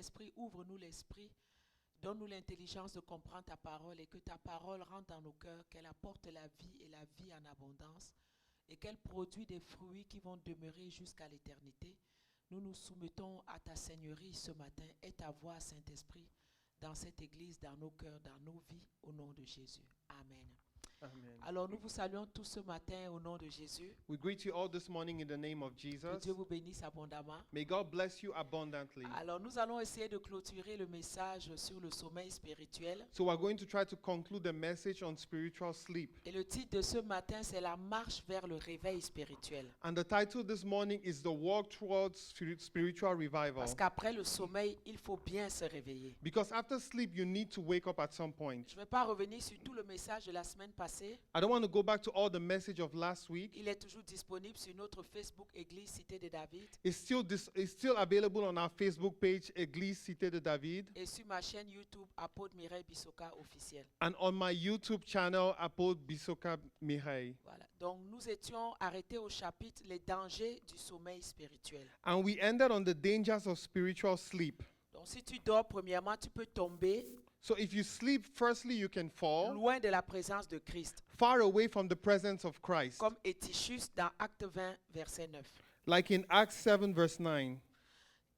Saint-Esprit, ouvre-nous l'esprit, donne-nous l'intelligence de comprendre ta parole et que ta parole rentre dans nos cœurs, qu'elle apporte la vie et la vie en abondance et qu'elle produit des fruits qui vont demeurer jusqu'à l'éternité. Nous nous soumettons à ta Seigneurie ce matin et ta voix, Saint-Esprit, dans cette église, dans nos cœurs, dans nos vies, au nom de Jésus. Amen. Amen. Alors nous vous saluons tous ce matin au nom de Jésus. We greet you all this morning in the name of Que Jesus. Dieu vous bénisse abondamment. May God bless you abundantly. Alors nous allons essayer de clôturer le message sur le sommeil spirituel. So we're going to try to conclude the message on spiritual sleep. Et le titre de ce matin, c'est la marche vers le réveil spirituel. And the title this morning is The Walk Towards Spiritual Revival. Parce qu'après le sommeil, il faut bien se réveiller. Because after sleep, you need to wake up at some point. Je ne vais pas revenir sur tout le message de la semaine passée. I don't want to go back to all the message of last week. Il est toujours disponible sur notre Facebook Église Cité de David It's still available on our Facebook page, Église Cité de David, et sur ma chaîne YouTube Apôtre Mireille Bisoka officielle. and on my YouTube channel, Apôtre Bisoka Mireille. Voilà. Donc nous étions arrêtés au chapitre Les dangers du sommeil spirituel. And we ended on the dangers of spiritual sleep. Donc si tu dors, premièrement, tu peux tomber So if you sleep, firstly, you can fall loin de la présence de Christ, far away from the presence of Christ. comme Étichus dans Acte 20, verset 9. Like in Acts 7, verse 9.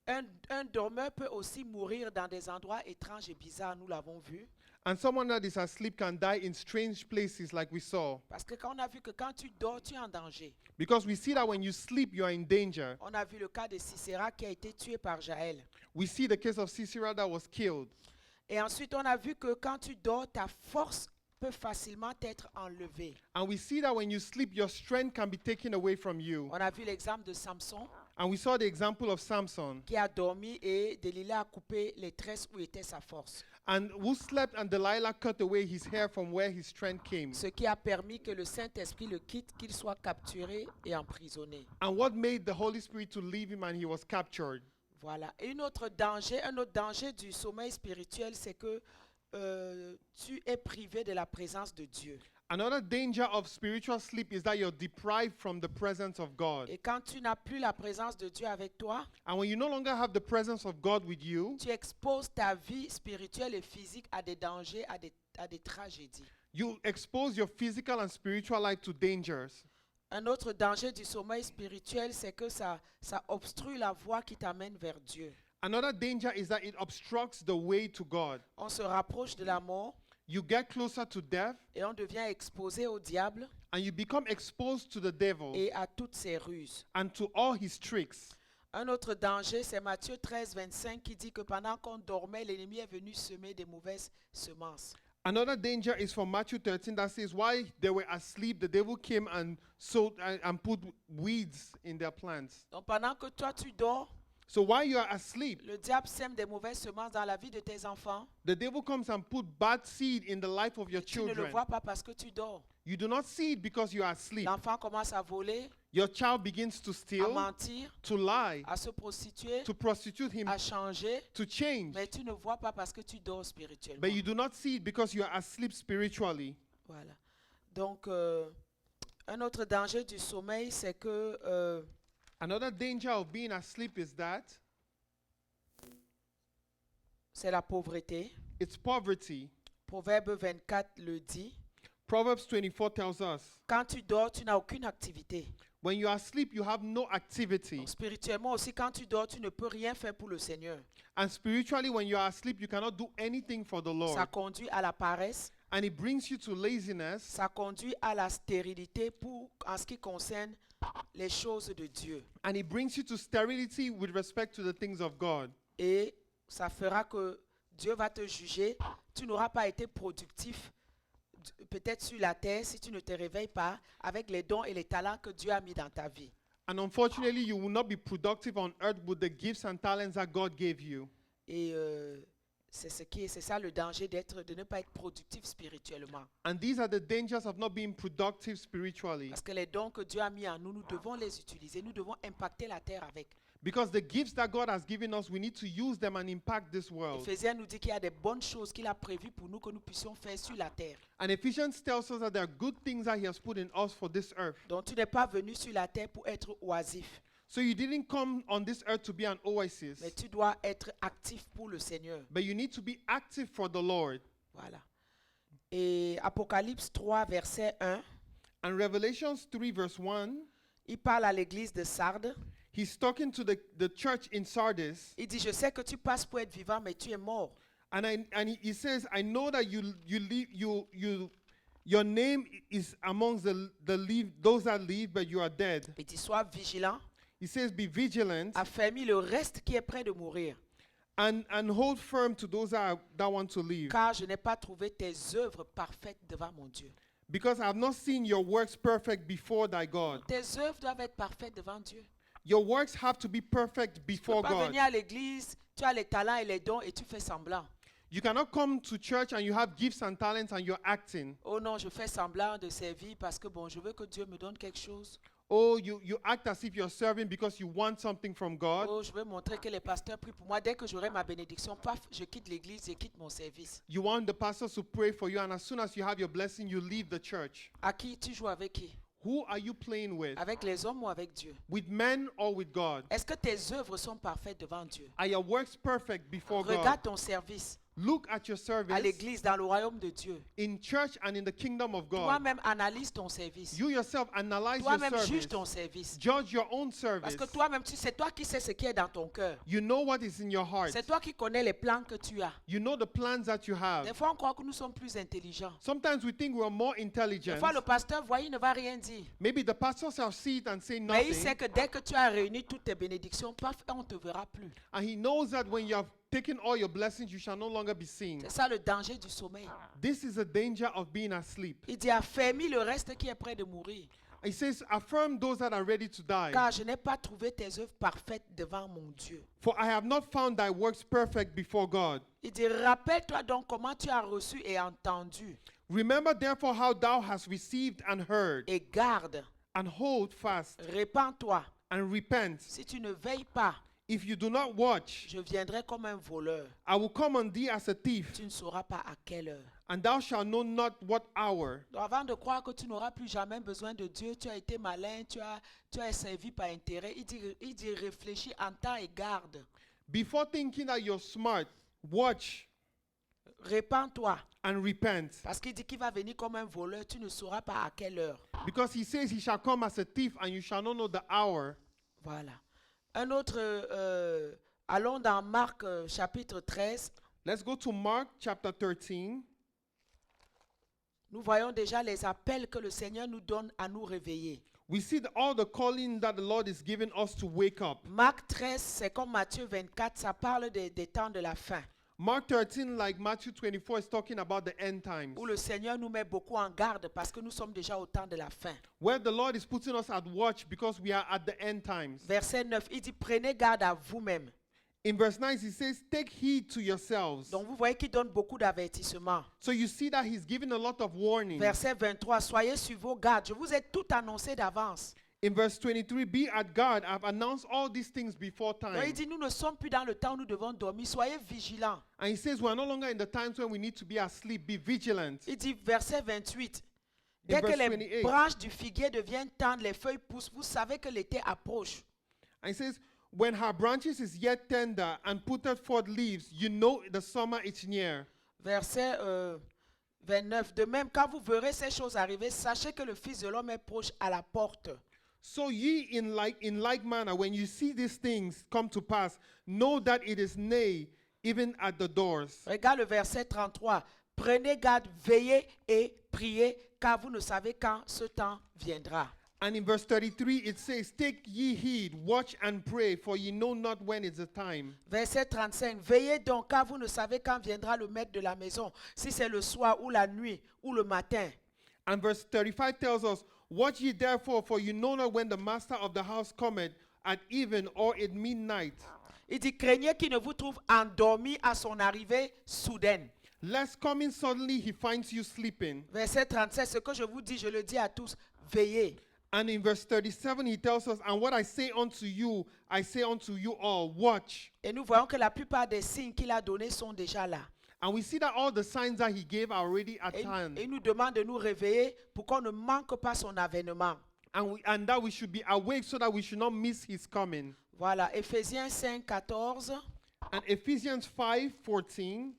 Un dormeur peut aussi mourir dans des endroits étranges et bizarres, nous l'avons vu. And someone that is asleep can die in strange places, like we saw. Parce que quand on a vu que quand tu dors, tu es en danger. Because we see that when you sleep, you are in danger. On a vu le cas de Sisera qui a été tué par Jaël. We see the case of Sisera that was killed. Et ensuite, on a vu que quand tu dors, ta force peut facilement être enlevée. And we see that when you sleep, your strength can be taken away from you. On a vu l'exemple de Samson And we saw the example of Samson, qui a dormi et Delilah a coupé les tresses où était sa force. and who slept, and Delilah cut away his hair from where his strength came. Ce qui a permis que le Saint-Esprit le quitte, qu'il soit capturé et emprisonné. And what made the Holy Spirit to leave him, and he was captured. Voilà. Et un autre danger du sommeil spirituel, c'est que tu es privé de la présence de Dieu. Another danger of spiritual sleep is that you're deprived from the presence of God. Et quand tu n'as plus la présence de Dieu avec toi, And when you no longer have the presence of God with you, tu exposes ta vie spirituelle et physique à des dangers, à des tragédies. you expose your physical and spiritual life to dangers. Un autre danger du sommeil spirituel, c'est que ça obstrue la voie qui t'amène vers Dieu. Another danger is that it obstructs the way to God. On se rapproche de la mort You get closer to death, et on devient exposé au diable and you become exposed to the devil et à toutes ses ruses. and to all his tricks. Un autre danger, c'est Matthieu 13, 25 qui dit que pendant qu'on dormait, l'ennemi est venu semer des mauvaises semences. Another danger is from Matthew 13 that says, while they were asleep, the devil came and sowed and put weeds in their plants. Donc pendant que toi tu dors, So while you are asleep, le diable sème des mauvaises semences dans la vie de tes enfants. the devil comes and put bad seed in the life of your Tu ne le children. vois pas parce que tu dors. You do not see it because you are asleep. L'enfant commence à voler, Your child begins to à steal, mentir, to lie, à se prostituer, to prostitute him, à changer, to change. mais tu ne vois pas parce que tu dors spirituellement. But you do not see it because you are asleep spiritually. Voilà. Donc, un autre danger du sommeil, c'est que Another danger of being asleep is that c'est la pauvreté. it's poverty. Proverbe 24 le dit. Proverbs 24 tells us, Quand tu dors, tu n'as aucune activité. when you are asleep, you have no activity. Donc, spirituellement aussi, quand tu dors, tu ne peux rien faire pour le Seigneur. And spiritually, when you are asleep, you cannot do anything for the Ça Lord. conduit à la paresse, And it brings you to laziness, ça conduit à la stérilité en ce qui concerne les choses de Dieu. and it brings you to sterility with respect to the things of God. Et ça fera que Dieu va te juger. Tu n'auras pas été productif, peut-être sur la terre, si tu ne te réveilles pas avec les dons et les talents que Dieu a mis dans ta vie. And unfortunately, you will not be productive on earth with the gifts and talents that God gave you. Et c'est ça le danger de ne pas être productif spirituellement. And these are the dangers of not being productive spiritually. Parce que les dons que Dieu a mis en nous, nous devons les utiliser. Nous devons impacter la terre avec. Because the gifts that God has given us, we need to use them and impact this world. Éphésiens nous dit qu'il y a des bonnes choses qu'il a prévues pour nous que nous puissions faire sur la terre. And Ephesians tells us that there are good things that He has put in us for this earth. Donc tu n'es pas venu sur la terre pour être oisif. So you didn't come on this earth to be an oasis, mais tu dois être actif pour le Seigneur. but you need to be active for the Lord. Voilà. Et Apocalypse 3, verset 1, And Revelations 3 verse 1, il parle à l'église de Sardes. he's talking to the church in Sardis, Il dit, je sais que tu passes pour être vivant, mais tu es mort. and he says, I know that your name is amongst those that live, but you are dead. Il dit, sois vigilant, He says, be vigilant affermis le reste qui est près de mourir, and hold firm to those that want to live. car je n'ai pas trouvé tes œuvres parfaites devant mon Dieu. Because I have not seen your works perfect before thy God. Tes œuvres doivent être parfaites devant Dieu. Your works have to be perfect Tu ne before peux pas God. venir à l'église, tu as les talents et les dons et tu fais semblant. You cannot come to church and you have gifts and talents and you're acting. Oh non, je fais semblant de servir parce que bon, je veux que Dieu me donne quelque chose. Oh, you act as if you're serving because you want something from God. Oh, je veux montrer que les pasteurs prient pour moi. Dès que j'aurai ma bénédiction, paf, je quitte l'église, je quitte mon service. You want the pastors to pray for you, and as soon as you have your blessing, you leave the church. À qui tu joues avec qui? Who are you playing with? Avec les hommes ou avec Dieu? With men or with God? Est-ce que tes œuvres sont parfaites devant Dieu? Are your works perfect before God? Regarde ton service Look at your à service l'église, dans le royaume de Dieu. in church and in the kingdom of God. Toi-même analyse ton service. You yourself analyze your Toi-même service. juge ton service. Judge your own Parce service. que toi-même, c'est toi qui sais ce qui est dans ton cœur. You know what is in your heart. C'est toi qui connais les plans que tu as. You know the plans that you have. Des fois, on croit que nous sommes plus intelligents. Sometimes we think we are more Des intelligent. fois, le pasteur, voyez, il ne va rien dire. Maybe the pastor shall see it and say Mais il sait nothing. que dès que tu as réuni toutes tes bénédictions, paf, on ne te verra plus. And he knows that when you have taken all your blessings, you shall no longer be seen. C'est ça le danger du sommeil. This is the danger of being asleep. Il dit, affermis le reste qui est près de mourir. He says, affirm those that are ready to die. Car je n'ai pas trouvé tes œuvres parfaites devant mon Dieu. For I have not found thy works perfect before God. Il dit, rappelle-toi donc comment tu as reçu et entendu. Remember therefore how thou hast received and heard, Et garde, and hold fast, répands-toi. and repent. Si tu ne veilles pas, If you do not watch, je viendrai comme un voleur. I will come on thee as a thief, Tu ne sauras pas à quelle heure. and thou shalt know not what hour. Donc avant de croire que tu n'auras plus jamais besoin de Dieu, tu as été malin, tu as servi par intérêt, il dit réfléchis, entends et garde. Before thinking that you're smart, watch Répands-toi. and repent. Parce qu'il dit qu'il va venir comme un voleur, tu ne sauras pas à quelle heure. Because he says he shall come as a thief, and you shall not know the hour. Voilà. Un autre, allons dans Marc chapitre 13. Let's go to Mark chapter 13. Nous voyons déjà les appels que le Seigneur nous donne à nous réveiller. We see all the calling that the Lord is giving us to wake up. Marc 13, c'est comme Matthieu 24, ça parle des temps de la fin. Mark 13, like Matthew 24, is talking about the end times, Où le Seigneur nous met beaucoup en garde parce que nous sommes déjà au temps de la fin. where the Lord is putting us at watch because we are at the end times. Verset 9, il dit prenez garde à vous-même. In verse 9, he says, take heed to yourselves. Donc vous voyez qu'il donne beaucoup d'avertissements. So you see that he's giving a lot of warnings. Verset 23, soyez sur vos gardes. Je vous ai tout annoncé d'avance. In verse 23, be at guard. I've announced all these things before Donc time. il dit nous ne sommes plus dans le temps où nous devons dormir. Soyez vigilants. And he says we are no longer in the times when we need to be asleep. Be vigilant. Il dit verset 28. Dès que verse les 28. branches du figuier deviennent tendres, les feuilles poussent, vous savez que l'été approche. And he says, when her branches is yet tender and putteth forth leaves, you know the summer is near. Verset 29. De même, quand vous verrez ces choses arriver, sachez que le Fils de l'homme est proche à la porte. So ye in like manner, when you see these things come to pass, know that it is nigh, even at the doors. Regarde le verset 33. Prenez garde, veillez et priez, car vous ne savez quand ce temps viendra. And in verse 33 it says, take ye heed, watch and pray, for ye know not when is the time. Verset 35. Veillez donc, car vous ne savez quand viendra le maître de la maison, si c'est le soir ou la nuit ou le matin. And verse 35 tells us, watch ye therefore, for you know not when the master of the house cometh, at even or at midnight. Il dit, craignez qu'il ne vous trouve endormi à son arrivée soudaine. Lest coming suddenly he finds you sleeping. Verset 37, ce que je vous dis, je le dis à tous, veillez. And in verse 37 he tells us, and what I say unto you, I say unto you all, watch. Et nous voyons que la plupart des signes qu'il a donnés sont déjà là. And we see that all the signs that he gave are already at Et hand. il nous demande de nous réveiller pour qu'on ne manque pas son avènement. and that we should be awake so that we should not miss his coming. Voilà, Éphésiens 5, 14 And Ephesians 5:14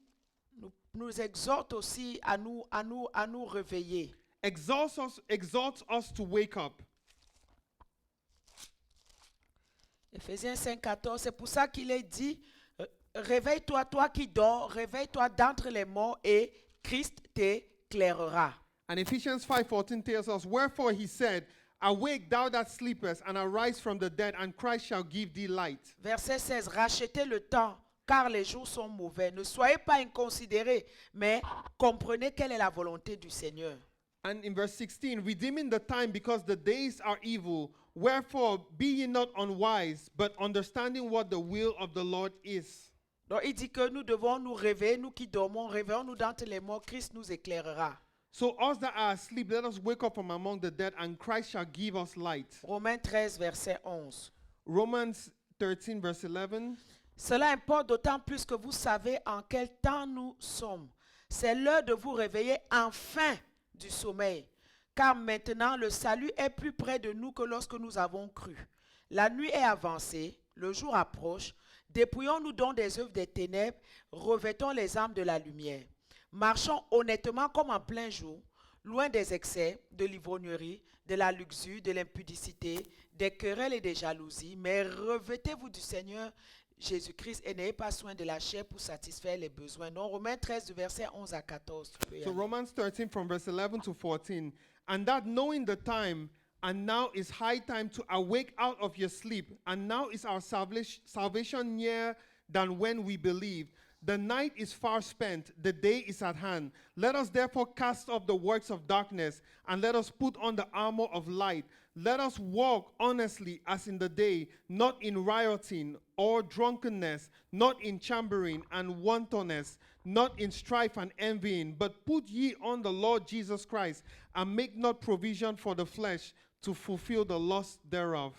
nous exhorte aussi à nous réveiller. exalts us to wake up. Éphésiens 5, 14, c'est pour ça qu'il est dit, réveille-toi, toi qui dors, réveille-toi d'entre les morts et Christ t'éclairera. And Ephesians 5:14 tells us, wherefore he said, awake thou that sleepest, and arise from the dead, and Christ shall give thee light. Verset 16, rachetez le temps, car les jours sont mauvais. Ne soyez pas inconsidérés, mais comprenez quelle est la volonté du Seigneur. And in verse 16, redeeming the time because the days are evil. Wherefore be ye not unwise, but understanding what the will of the Lord is. Donc il dit que nous devons nous réveiller, nous qui dormons, réveillons-nous d'entre les morts, Christ nous éclairera. So us that are asleep, let us wake up from among the dead, and Christ shall give us light. Romains 13, verset 11. Romans 13, verse 11. Cela importe d'autant plus que vous savez en quel temps nous sommes. C'est l'heure de vous réveiller enfin du sommeil, car maintenant le salut est plus près de nous que lorsque nous avons cru. La nuit est avancée, le jour approche. Dépouillons-nous donc des œuvres des ténèbres, revêtons les armes de la lumière. Marchons honnêtement comme en plein jour, loin des excès, de l'ivrognerie, de la luxure, de l'impudicité, des querelles et des jalousies, mais revêtez-vous du Seigneur Jésus-Christ et n'ayez pas soin de la chair pour satisfaire les besoins. Donc Romains 13, verset 11 à 14. Tu peux y So aller. Romans 13 from verse 11 to 14. And that knowing the time, and now is high time to awake out of your sleep, and now is our salvation nearer than when we believed. The night is far spent, the day is at hand. Let us therefore cast off the works of darkness, and let us put on the armor of light. Let us walk honestly as in the day, not in rioting or drunkenness, not in chambering and wantonness, not in strife and envying, but put ye on the Lord Jesus Christ, and make not provision for the flesh to fulfill the lust thereof.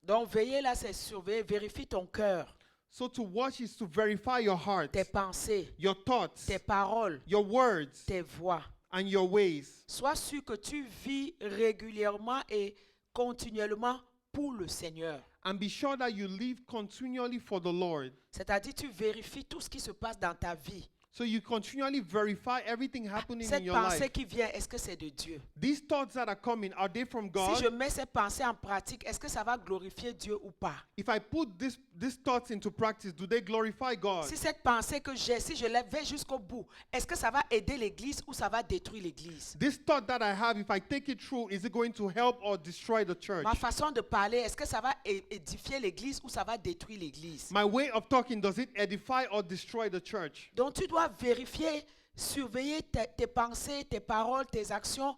Donc veillez là, c'est surveiller, vérifie ton cœur, So to watch is to verify your heart, tes pensées, your thoughts, tes paroles, your words, tes voix. and your ways. Sois sûr que tu vis régulièrement et continuellement pour le Seigneur. And be sure that you live continually for the Lord. C'est-à-dire tu vérifies tout ce qui se passe dans ta vie. So you continually verify everything happening in Cette your pensée life. qui vient, est-ce que c'est de Dieu? These thoughts that are coming, are they from God? Si je mets ces pensées en pratique, est-ce que ça va glorifier Dieu ou pas? If I put these thoughts into practice, do they glorify God? Si cette pensée que j'ai, si je la vais jusqu'au bout, est-ce que ça va aider l'Église ou ça va détruire l'Église? This thought that I have, if I take it through, is it going to help or destroy the church? Ma façon de parler, est-ce que ça va édifier l'Église ou ça va détruire l'Église? My way of talking, does it edify or destroy the church? Donc tu dois vérifier, surveiller tes pensées, tes paroles, tes actions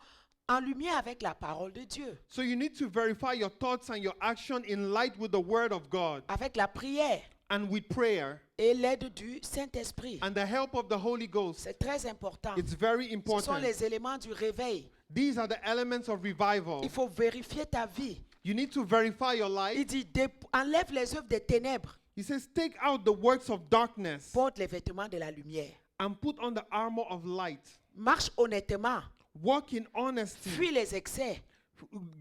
en lumière avec la parole de Dieu, So you need to verify your thoughts and your action in light with the word of God avec la prière and with prayer et l'aide du Saint-Esprit. and the help of the Holy Ghost. C'est très important. It's very Ce sont important. les éléments du réveil. These are the elements of revival. Il faut vérifier ta vie. You need to verify your Il life. dit, enlève les œuvres des ténèbres, He says, take out the works of darkness porte les vêtements de la lumière. and put on the armor of light. Marche honnêtement, Walk in honesty. fuis les excès,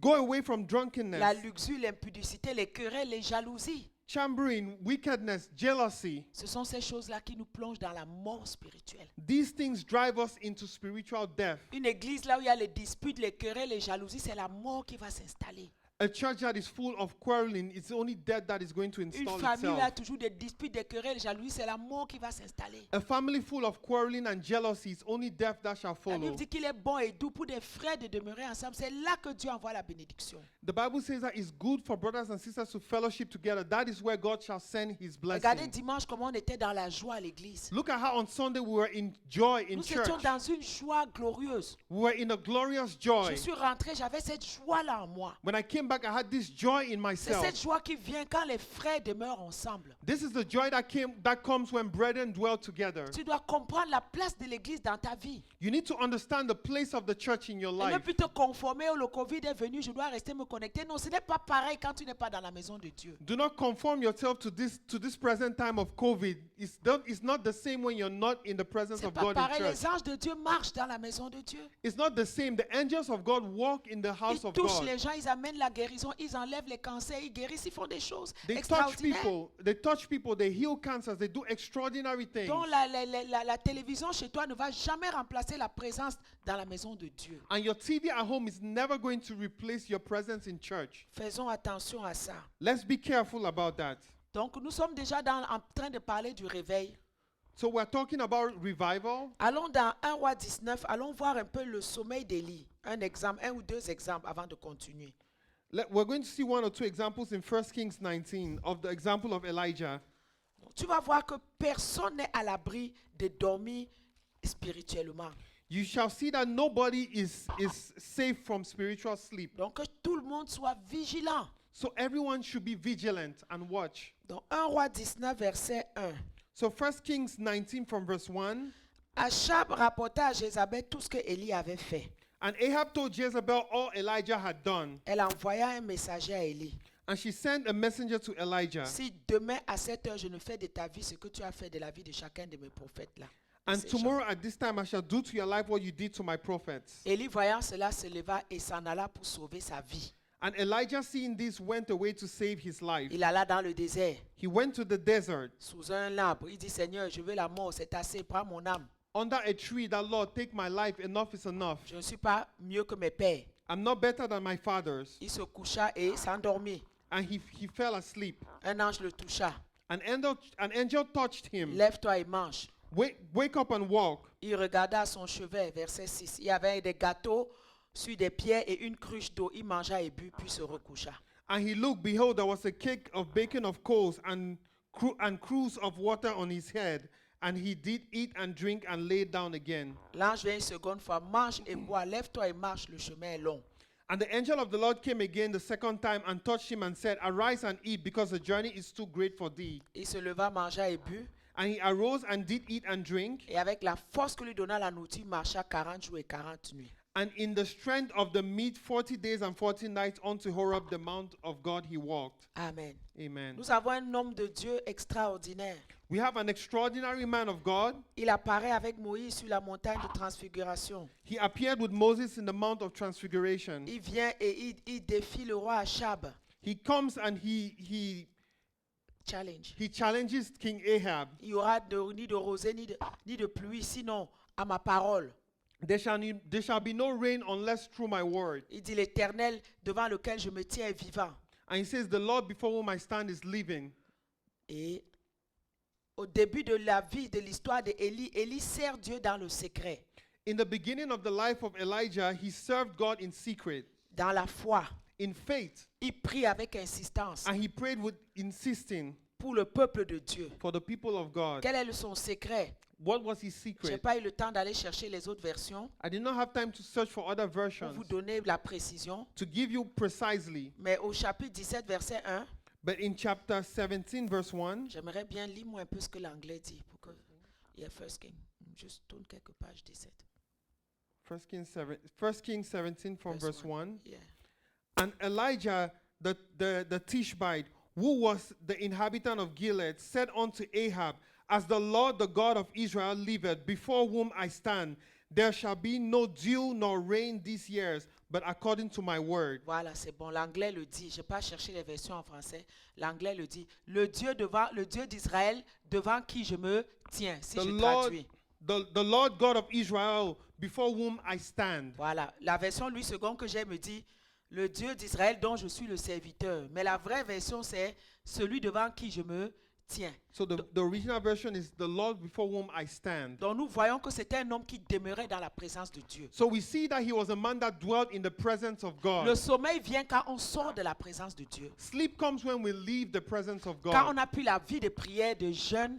Go away from la drunkenness, luxure, l'impudicité, les querelles, les jalousies. chambering, wickedness, jealousy. Ce sont ces choses-là qui nous plongent dans la mort spirituelle. These things drive us into spiritual death. Une église là où il y a les disputes, les querelles, les jalousies, c'est la mort qui va s'installer. A church that is full of quarreling, it's only death that is going to Une install famille où il y a itself. toujours des disputes, des querelles, des jalousies, c'est la mort qui va s'installer. A family full of quarreling and jealousy, it's only death that shall La follow. Bible dit qu'il est bon et doux pour des frères de demeurer ensemble. C'est là que Dieu envoie la bénédiction. The Bible says that it's good for brothers and sisters to fellowship together. That is where God shall send his Regardez blessing. dimanche comment on était dans la joie à l'église. Look at how on Sunday we were in joy in Nous étions church. dans une joie glorieuse. We were in a glorious Je joy. suis rentré, j'avais cette joie-là en moi. When I came back, I had this joy in C'est myself. cette joie qui vient quand les frères demeurent ensemble. This is the joy that comes when brethren dwell together. Tu dois comprendre la place de l'église dans ta vie. You need to understand the place of the church in your Et ne life. plus te conformer, oh, le Covid est venu, je dois rester me connecter. Non, ce n'est pas pareil quand tu n'es pas dans la maison de Dieu. Do not conform yourself to this present time of COVID. It's not the same when you're not in the presence C'est of pas God in pareil, church. les anges de Dieu marchent dans la maison de Dieu. It's not the same. The angels of God walk in the house Ils of touchent God. les gens, ils amènent la guérison, ils enlèvent les cancers, ils guérissent, ils font des choses They touch extraordinaires. people, they heal cancers, they do extraordinary things. Donc la télévision chez toi ne va jamais remplacer la présence dans la maison de Dieu. And your TV at home is never going to replace your presence in church. Faisons attention à ça. Let's be careful about that. Donc nous sommes déjà en train de parler du réveil. So we're talking about revival. Allons dans 1 roi 19, allons voir un peu le sommeil d'Élie. Un exemple, un ou deux exemples avant de continuer. We're going to see one or two examples in 1 Kings 19 of the example of Elijah. Donc, tu vas voir que personne n'est à l'abri de dormir spirituellement. You shall see that nobody is safe from spiritual sleep. Donc que tout le monde soit vigilant. So everyone should be vigilant and watch. Donc 1 roi 19, verset 1. So 1 Kings 19 from verse 1. Achab rapporta à Jézabel tout ce que Élie avait fait. And Ahab told Jezebel all Elijah had done. Elle envoya un messager à Élie. And she sent a messenger to Elijah. Si demain à 7 heures je ne fais de ta vie ce que tu as fait de la vie de chacun de mes prophètes là. And Ces gens. tomorrow at this time I shall do to your life what you did to my prophets. Élie voyant cela se leva et s'en alla pour sauver sa vie. And Elijah seeing this went away to save his life. Il alla dans le désert He went to the desert. sous un arbre. Il dit Seigneur, je veux la mort, c'est assez, prends mon âme. Under a tree, that Lord, take my life, enough is enough. Je ne suis pas mieux que mes pères. I'm not better than my fathers. Il se coucha et s'endormit. And he fell asleep. Un ange le toucha. An angel touched him. Lève-toi et mange. Wake up and walk. Il regarda son chevet, verset 6. Il y avait des gâteaux sur des pierres et une cruche d'eau. Il mangea et but, puis se recoucha. And he looked, behold, there was a cake of baking of coals and cruse of water on his head. And he did eat and drink and lay down again. L'ange vient une seconde fois. Mange et bois. Lève-toi et marche. Le chemin est long. And the angel of the Lord came again the second time and touched him and said, Arise and eat, because the journey is too great for thee. Il se leva, mangea et but. And he arose and did eat and drink. Et avec la force que lui donna la nourriture, il marcha 40 jours et 40 nuits. And in the strength of the meat, 40 days and 40 nights unto Horeb, the mount of God, he walked. Amen. Amen. Nous avons un homme de Dieu extraordinaire. We have an extraordinary man of God. Il apparaît avec Moïse sur la montagne de transfiguration. He appeared with Moses in the Mount of Transfiguration. Il vient et il défie le roi Achab. He comes and he Challenge. challenges King Ahab. Il y aura ni de rosée ni de pluie, sinon à ma parole. There shall be no rain unless through my word. Il dit l'Éternel devant lequel je me tiens est vivant. And he says, the Lord before whom I stand is living. Et au début de la vie, de l'histoire d'Élie, Élie sert Dieu dans le secret, In the beginning of the life of Elijah, he served God in secret, dans la foi. in faith, Il prie avec insistance and he prayed with insisting pour le peuple de Dieu. for the people of God. Quel est son secret? What was his Je n'ai secret? pas eu le temps d'aller chercher les autres versions I did not have time to search for other pour versions vous donner la précision. to give you precisely, Mais au chapitre 17, verset 1, but in chapter 17, verse 1, j'aimerais bien lire moi un peu ce que l'anglais dit. Pour que, il y a First King. Juste tourne quelques pages 17. 1 Kings 17 from verse 1. Yeah. And Elijah, the Tishbite, who was the inhabitant of Gilead, said unto Ahab, As the Lord, the God of Israel, liveth, before whom I stand, there shall be no dew nor rain these years, but according to my word. Voilà, c'est bon. L'anglais le dit. Je n'ai pas cherché les versions en français. L'anglais le dit. Le Dieu d'Israël devant qui je me tiens. Si The je Lord, traduis. the Lord God of Israel, before whom I stand. Voilà. La version Louis II que j'ai me dit le Dieu d'Israël dont je suis le serviteur. Mais la vraie version c'est celui devant qui je me tiens. So the original version is the Lord before whom I stand. Donc nous voyons que c'était un homme qui demeurait dans la présence de Dieu. So we see that he was a man that dwelt in the presence of God. Le sommeil vient quand on sort de la présence de Dieu. Sleep comes when we leave the presence of Quand God. on n'a plus la vie de prière, de jeûne,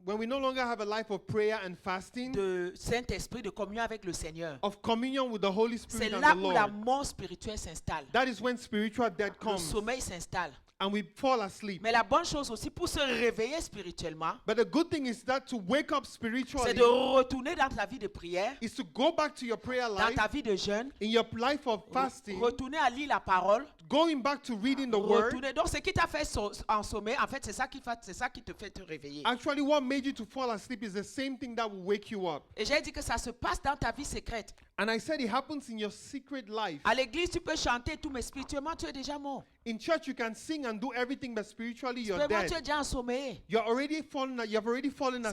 when we no longer have a life of prayer and fasting, de Saint-Esprit, de communion avec le Seigneur, of communion with the Holy c'est Spirit and là the où la Lord, mort spirituelle s'installe. that is when spiritual death Le comes sommeil s'installe. and we fall asleep. Mais la bonne chose aussi pour se réveiller spirituellement, But the good thing is that to wake up c'est spiritually de retourner dans ta vie de prière, is to go back to your prayer dans life, ta vie de jeûne, in your life of fasting, retourner à lire la parole, going back to reading the word. retourner. Donc ce qui t'a fait en sommeil, en fait, c'est ça qui te fait te réveiller. Actually, what made you to fall asleep is the same thing that will wake you up. Et j'ai dit que ça se passe dans ta vie secrète. And I said it happens in your secret life. À l'église, tu peux chanter et tout, mais spirituellement, tu es déjà mort. In church, you can sing and do everything, but spiritually, you're Spirituellement, tu es dead. déjà ensommeillé. You've already fallen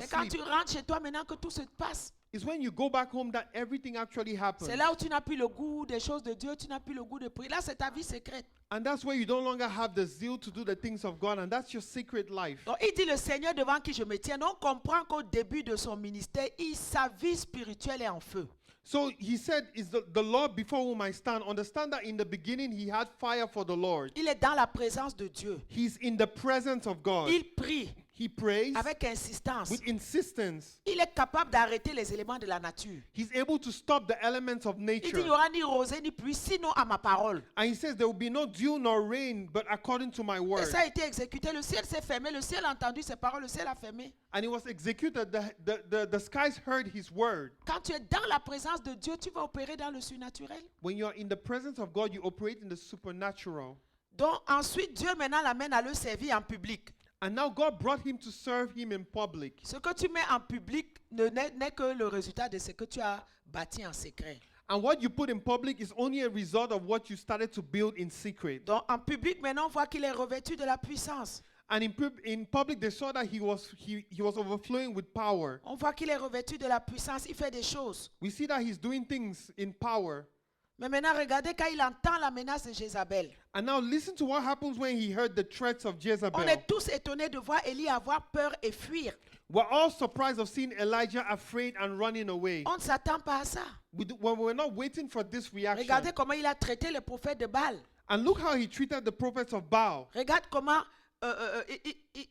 C'est quand asleep. tu rentres chez toi maintenant que tout se passe. It's when you go back home that everything actually happens. C'est là où tu n'as plus le goût des choses de Dieu, tu n'as plus le goût de prier. Là, c'est ta vie secrète. And that's where you no longer have the zeal to do the things of God, and that's your secret life. Donc, il dit le Seigneur devant qui je me tiens. Donc, on comprend qu'au début de son ministère, sa vie spirituelle est en feu. So he said, is the Lord before whom I stand. Understand that in the beginning he had fire for the Lord. Il est dans la présence de Dieu. He's in the presence of God. Il prie He prays avec insistance. with insistence. Il est capable d'arrêter les éléments de la nature. He's able to stop the elements of Il dit, il n'y nature. aura ni rosée ni pluie, sinon à ma parole. And he says, there will be no dew nor rain, but according to my Et word. ça a été exécuté. Le ciel s'est fermé. Le ciel a entendu ses paroles. Le ciel a fermé. And it was executed. The skies heard his word. Quand tu es dans la présence de Dieu, tu vas opérer dans le surnaturel. When you're in the presence of God, you operate in the supernatural. Donc ensuite, Dieu maintenant l'amène à le servir en public. And now God brought him to serve him in public. Ce que tu mets en public n'est que le résultat de ce que tu as bâti en secret. And what you put in public is only a result of what you started to build in secret. Donc en public, maintenant, on voit qu'il est revêtu de la puissance. And in public, they saw that he was overflowing with power. On voit qu'il est revêtu de la puissance. Il fait des choses. We see that he's doing things in power. Mais maintenant, regardez quand il entend la menace de Jézabel. And now listen to what happens when he heard the threats of On Jezebel. est tous étonnés de voir Élie avoir peur et fuir. We're all surprised of seeing Elijah afraid and running away. On ne s'attend pas à ça. We're not waiting for this reaction. Regardez comment il a traité les prophètes de Baal. And look how he treated the prophets of Baal. Regarde comment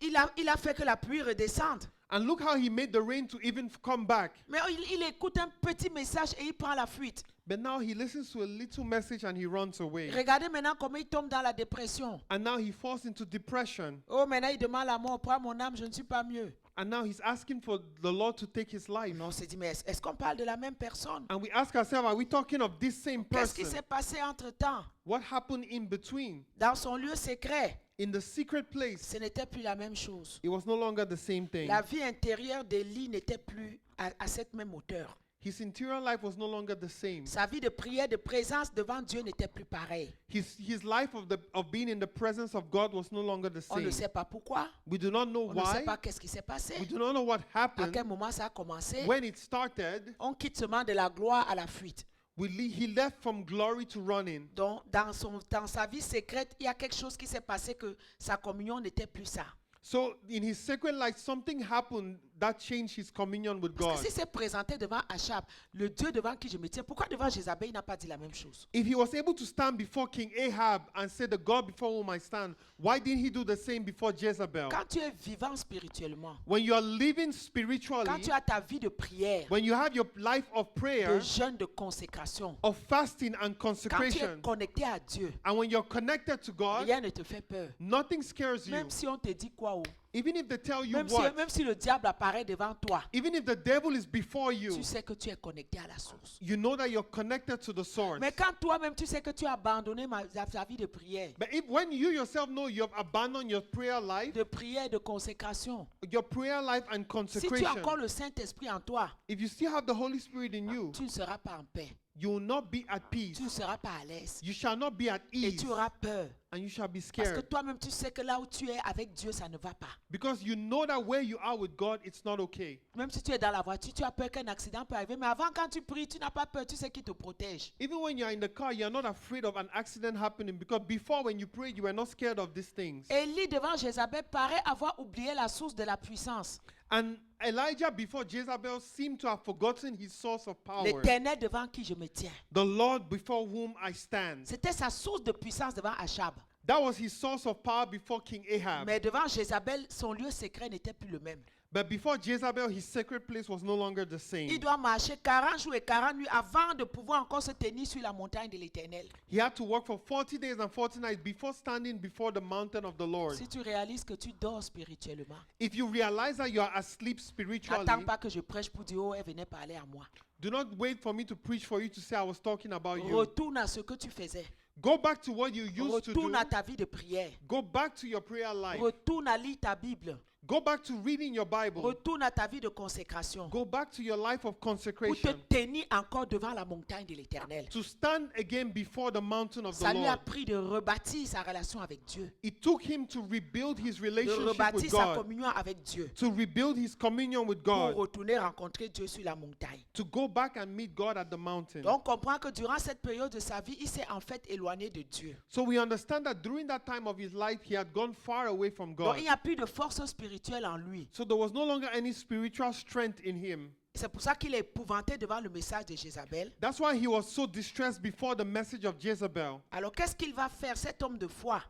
il a fait que la pluie redescende. And look how he made the rain to even come back. Mais il écoute un petit message et il prend la fuite. But now he listens to a little message and he runs away. Regardez maintenant comment il tombe dans la dépression. And now he falls into depression. Oh, maintenant il demande la mort. Prends mon âme, je ne suis pas mieux. And now he's asking for the Lord to take his life. Mais on se dit, mais est-ce qu'on parle de la même personne? And we ask ourselves, are we talking of this same Qu'est-ce qui person? s'est passé entre-temps? What happened in between? Dans son lieu secret, In the secret place, ce n'était plus la même chose. it was no longer the same thing. La vie intérieure d'Élie n'était plus à cette même hauteur. His interior life was no longer the same. Sa vie de prière, de présence devant Dieu n'était plus pareille. His life of being in the presence of God was no longer the On ne same. sait pas pourquoi. We do not know On ne sait why. pas qu'est-ce qui s'est passé. We do not know what À quel happened. moment ça a commencé. When it started, On quitte seulement de la gloire à la fuite. he left from glory to running. Donc, dans sa vie secrète, il y a quelque chose qui s'est passé que sa communion n'était plus ça. So in his secret life, something happened that changed his communion with Parce God. que s'il s'est présenté devant Achab, le Dieu devant qui je me tiens, pourquoi devant Jézabel, il n'a pas dit la même chose? If he was able to stand before King Ahab and say, the God before whom I stand, why didn't he do the same before Jezebel? Quand tu es vivant spirituellement, When you are living quand spiritually, tu as ta vie de prière, when you have your life of de prayer, jeûne, de consécration, of fasting and quand tu es consecration, connecté à Dieu, and when you're connected to God, rien ne te fait peur. nothing scares you. Même si on te dit quoi, Even if they tell you même what, si le diable apparaît devant toi, even if the devil is before you, tu sais que tu es connecté à la source. you know that you're connected to the source. Mais quand toi-même tu sais que tu as abandonné ta vie de prière, But when you yourself know you have abandoned your prayer life, de consécration, your prayer life and si tu as consecration, encore le Saint-Esprit en toi, if you still have the Holy Spirit in you, tu ne seras pas en paix, you will not be at peace. tu ne seras pas à l'aise You shall not be at et ease, tu auras peur. and you shall be Parce que scared. toi-même tu sais que là où tu es avec Dieu, ça ne va pas. Because you know that where you are with God, it's not okay. Même si tu es dans la voiture, tu as peur qu'un accident peut arriver. Mais avant, quand tu pries, tu n'as pas peur, tu sais qui te protège. Even when you're in the car, you're not afraid of an accident happening, because before, when you prayed, you were not scared of these things. Élie devant Jézabel paraît avoir oublié la source de la puissance. And Elijah, before Jezebel, seemed to have forgotten his source of power. L'Éternel devant qui je me tiens. The Lord before whom I stand. C'était sa source de puissance devant Achab. That was his source of power before King Ahab. Mais devant Jézabel, son lieu secret n'était plus le même. But before Jezebel, his sacred place was no longer the Il same. doit marcher 40 jours et 40 nuits avant de pouvoir encore se tenir sur la montagne de l'Éternel. He had to walk for 40 days and 40 nights before standing before the mountain of the Lord. Si tu réalises que tu dors spirituellement, If you realize that you are asleep spiritually, n'attends pas que je prêche pour dire, oh, elle venait parler à moi. do not wait for me to preach for you to say I was talking about you. Retourne à ce que tu faisais. Go back to what you used to do. Retourne à ta vie de prière. Go back to your prayer life. Retourne à lire ta Bible. Go back to reading your Bible. Retourne à ta vie de consécration. Go back to your life of Pour te consecration. tenir encore devant la montagne de l'Éternel. To stand again before the mountain of the Ça lui a Lord. pris de rebâtir sa relation avec Dieu. It took him to rebuild his De relationship rebâtir with sa God. communion avec Dieu. To rebuild his communion with Pour God. retourner rencontrer Dieu sur la montagne. To go back and meet God at the mountain. Donc on comprend que durant cette période de sa vie, il s'est en fait éloigné de Dieu. So we understand that during that time of his life, he had gone far away from Donc God. il n'y a plus de force spirituelle en lui. So there was no longer any spiritual strength in him. C'est pour ça qu'il est épouvanté devant le message de Jézabel. That's why he was so distressed before the message of Jezebel. Alors qu'est-ce qu'il va faire, cet homme de foi?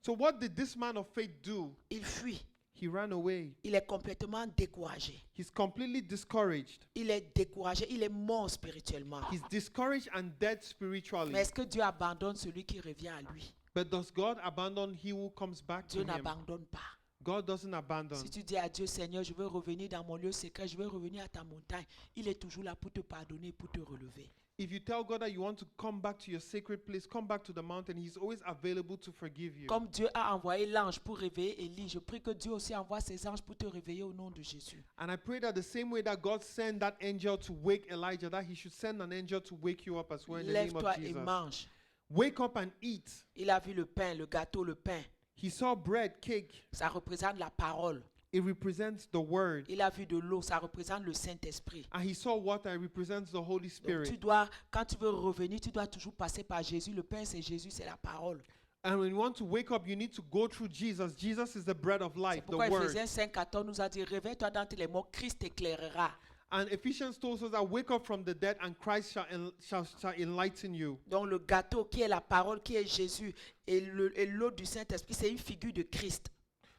So what did this man of faith do? Il fuit. He ran away. Il est complètement découragé. He's completely discouraged. Il est découragé. Il est mort spirituellement. He's discouraged and dead Mais spiritually. est-ce que Dieu abandonne celui qui revient à lui? But does God abandon he who comes back to Dieu him? n'abandonne pas. God doesn't abandon. Si tu dis à Dieu, Seigneur, je veux revenir dans mon lieu secret, je veux revenir à ta montagne, il est toujours là pour te pardonner, pour te relever. If you tell God that you want to come back to your sacred place, come back to the mountain, he's always available to forgive you. Comme Dieu a envoyé l'ange pour réveiller Élie, je prie que Dieu aussi envoie ses anges pour te réveiller au nom de Jésus. And I pray that the same way that God sent that angel to wake Elijah, that he should send an angel to wake you up as well in the name Lève-toi of et Jesus. mange. Wake up and eat. Il a vu le pain, le gâteau, le pain. He saw bread, cake. Ça représente la parole. It represents the word. Il a vu de l'eau, ça représente le Saint-Esprit. And he saw water. It represents the Holy Donc Spirit. tu dois, quand tu veux revenir, tu dois toujours passer par Jésus. Le pain, c'est Jésus, c'est la parole. And when you want to wake up, you need to go through Jesus. Jesus is the bread of C'est life, the pourquoi word. Ephésiens 5,14 nous a dit, réveille-toi d'entre les morts, Christ t'éclairera. And Ephesians told us that wake up from the dead and Christ shall enlighten you. Donc le gâteau qui est la parole, qui est Jésus, et l'eau du Saint-Esprit, c'est une figure de Christ.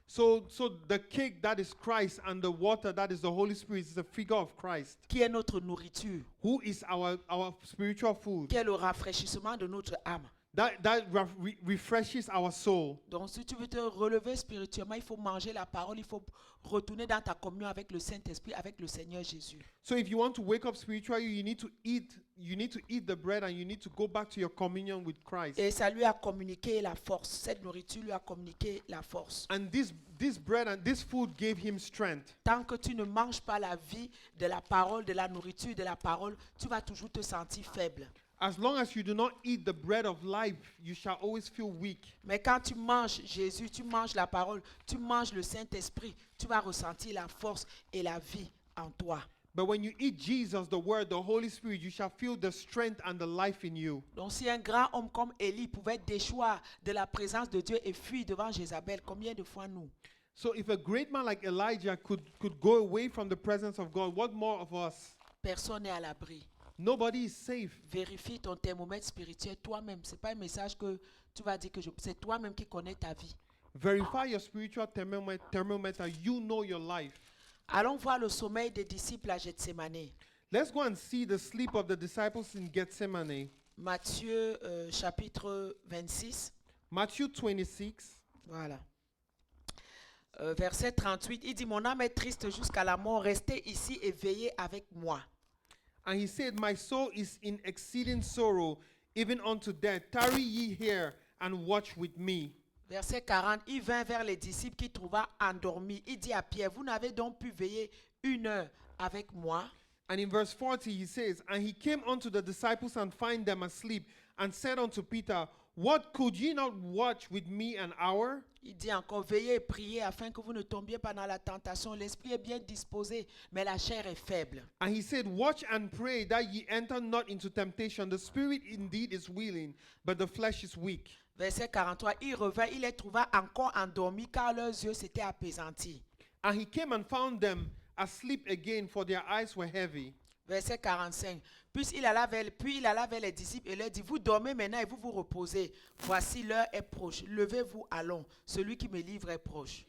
So the cake that is Christ and the water that is the Holy Spirit is a figure of Christ, Qui est notre nourriture, who is our spiritual food. qui est le rafraîchissement de notre âme. That refreshes our soul. Donc si tu veux te relever spirituellement, il faut manger la parole, il faut retourner dans ta communion avec le Saint-Esprit, avec le Seigneur Jésus. So if you want to wake up spiritually, you need to eat the bread and you need to go back to your communion with Christ. Et ça lui a communiqué la force. Cette nourriture lui a communiqué la force. And this bread and this food gave him strength. Tant que tu ne manges pas la vie de la parole, de la nourriture, de la parole, tu vas toujours te sentir faible. As long as you do not eat the bread of life, you shall always feel weak. Mais quand tu manges Jésus, tu manges la parole, tu manges le Saint-Esprit, tu vas ressentir la force et la vie en toi. But when you eat Jesus, the Word, the Holy Spirit, you shall feel the strength and the life in you. Donc si un grand homme comme Élie pouvait déchoir de la présence de Dieu et fuir devant Jézabel, combien de fois nous? So if a great man like Elijah could go away from the presence of God, what more of us? Personne n'est à l'abri. Nobody is safe. Vérifie ton thermomètre spirituel toi-même. Ce n'est pas un message que tu vas dire que c'est toi-même qui connais ta vie. Verify your spiritual thermometer. You know your life. Allons voir le sommeil des disciples à Gethsemane. Let's go and see the sleep of the disciples in Gethsemane. Matthieu chapitre 26. Matthew 26. Voilà. Verset 38, il dit, mon âme est triste jusqu'à la mort, restez ici et veillez avec moi. And he said, my soul is in exceeding sorrow, even unto death. Tarry ye here and watch with me. Verset 40, il vint vers les disciples qui trouva endormis. Il dit à Pierre, vous n'avez donc pu veiller 1 heure avec moi? And in verse 40 he says, and he came unto the disciples and find them asleep, and said unto Peter, what, could ye not watch with me an hour? Il dit encore, veillez et priez afin que vous ne tombiez pas dans la tentation. L'esprit est bien disposé, mais la chair est faible. And he said, watch and pray that ye enter not into temptation. The spirit indeed is willing, but the flesh is weak. Verset 43, il revint, il les trouva encore endormis car leurs yeux s'étaient apaisantis. And he came and found them asleep again, for their eyes were heavy. Verset 45. Puis il alla vers les disciples et leur dit, vous dormez maintenant et vous vous reposez. Voici l'heure est proche. Levez-vous, allons. Celui qui me livre est proche.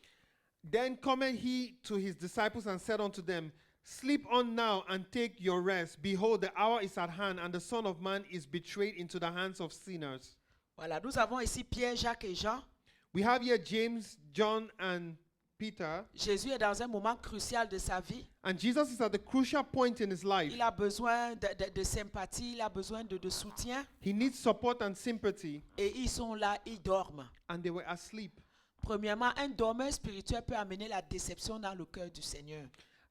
Then cometh he to his disciples and said unto them, Sleep on now and take your rest. Behold, the hour is at hand, and the Son of Man is betrayed into the hands of sinners. Voilà, nous avons ici Pierre, Jacques et Jean. We have here James, John, and Peter. Jésus est dans un moment crucial de sa vie. And Jesus is at the crucial point in his life. Il a besoin de sympathie, il a besoin de soutien. He needs support and sympathy. Et ils sont là, ils dorment. And they were asleep. Premièrement, un dormeur spirituel peut amener la déception dans le cœur du Seigneur.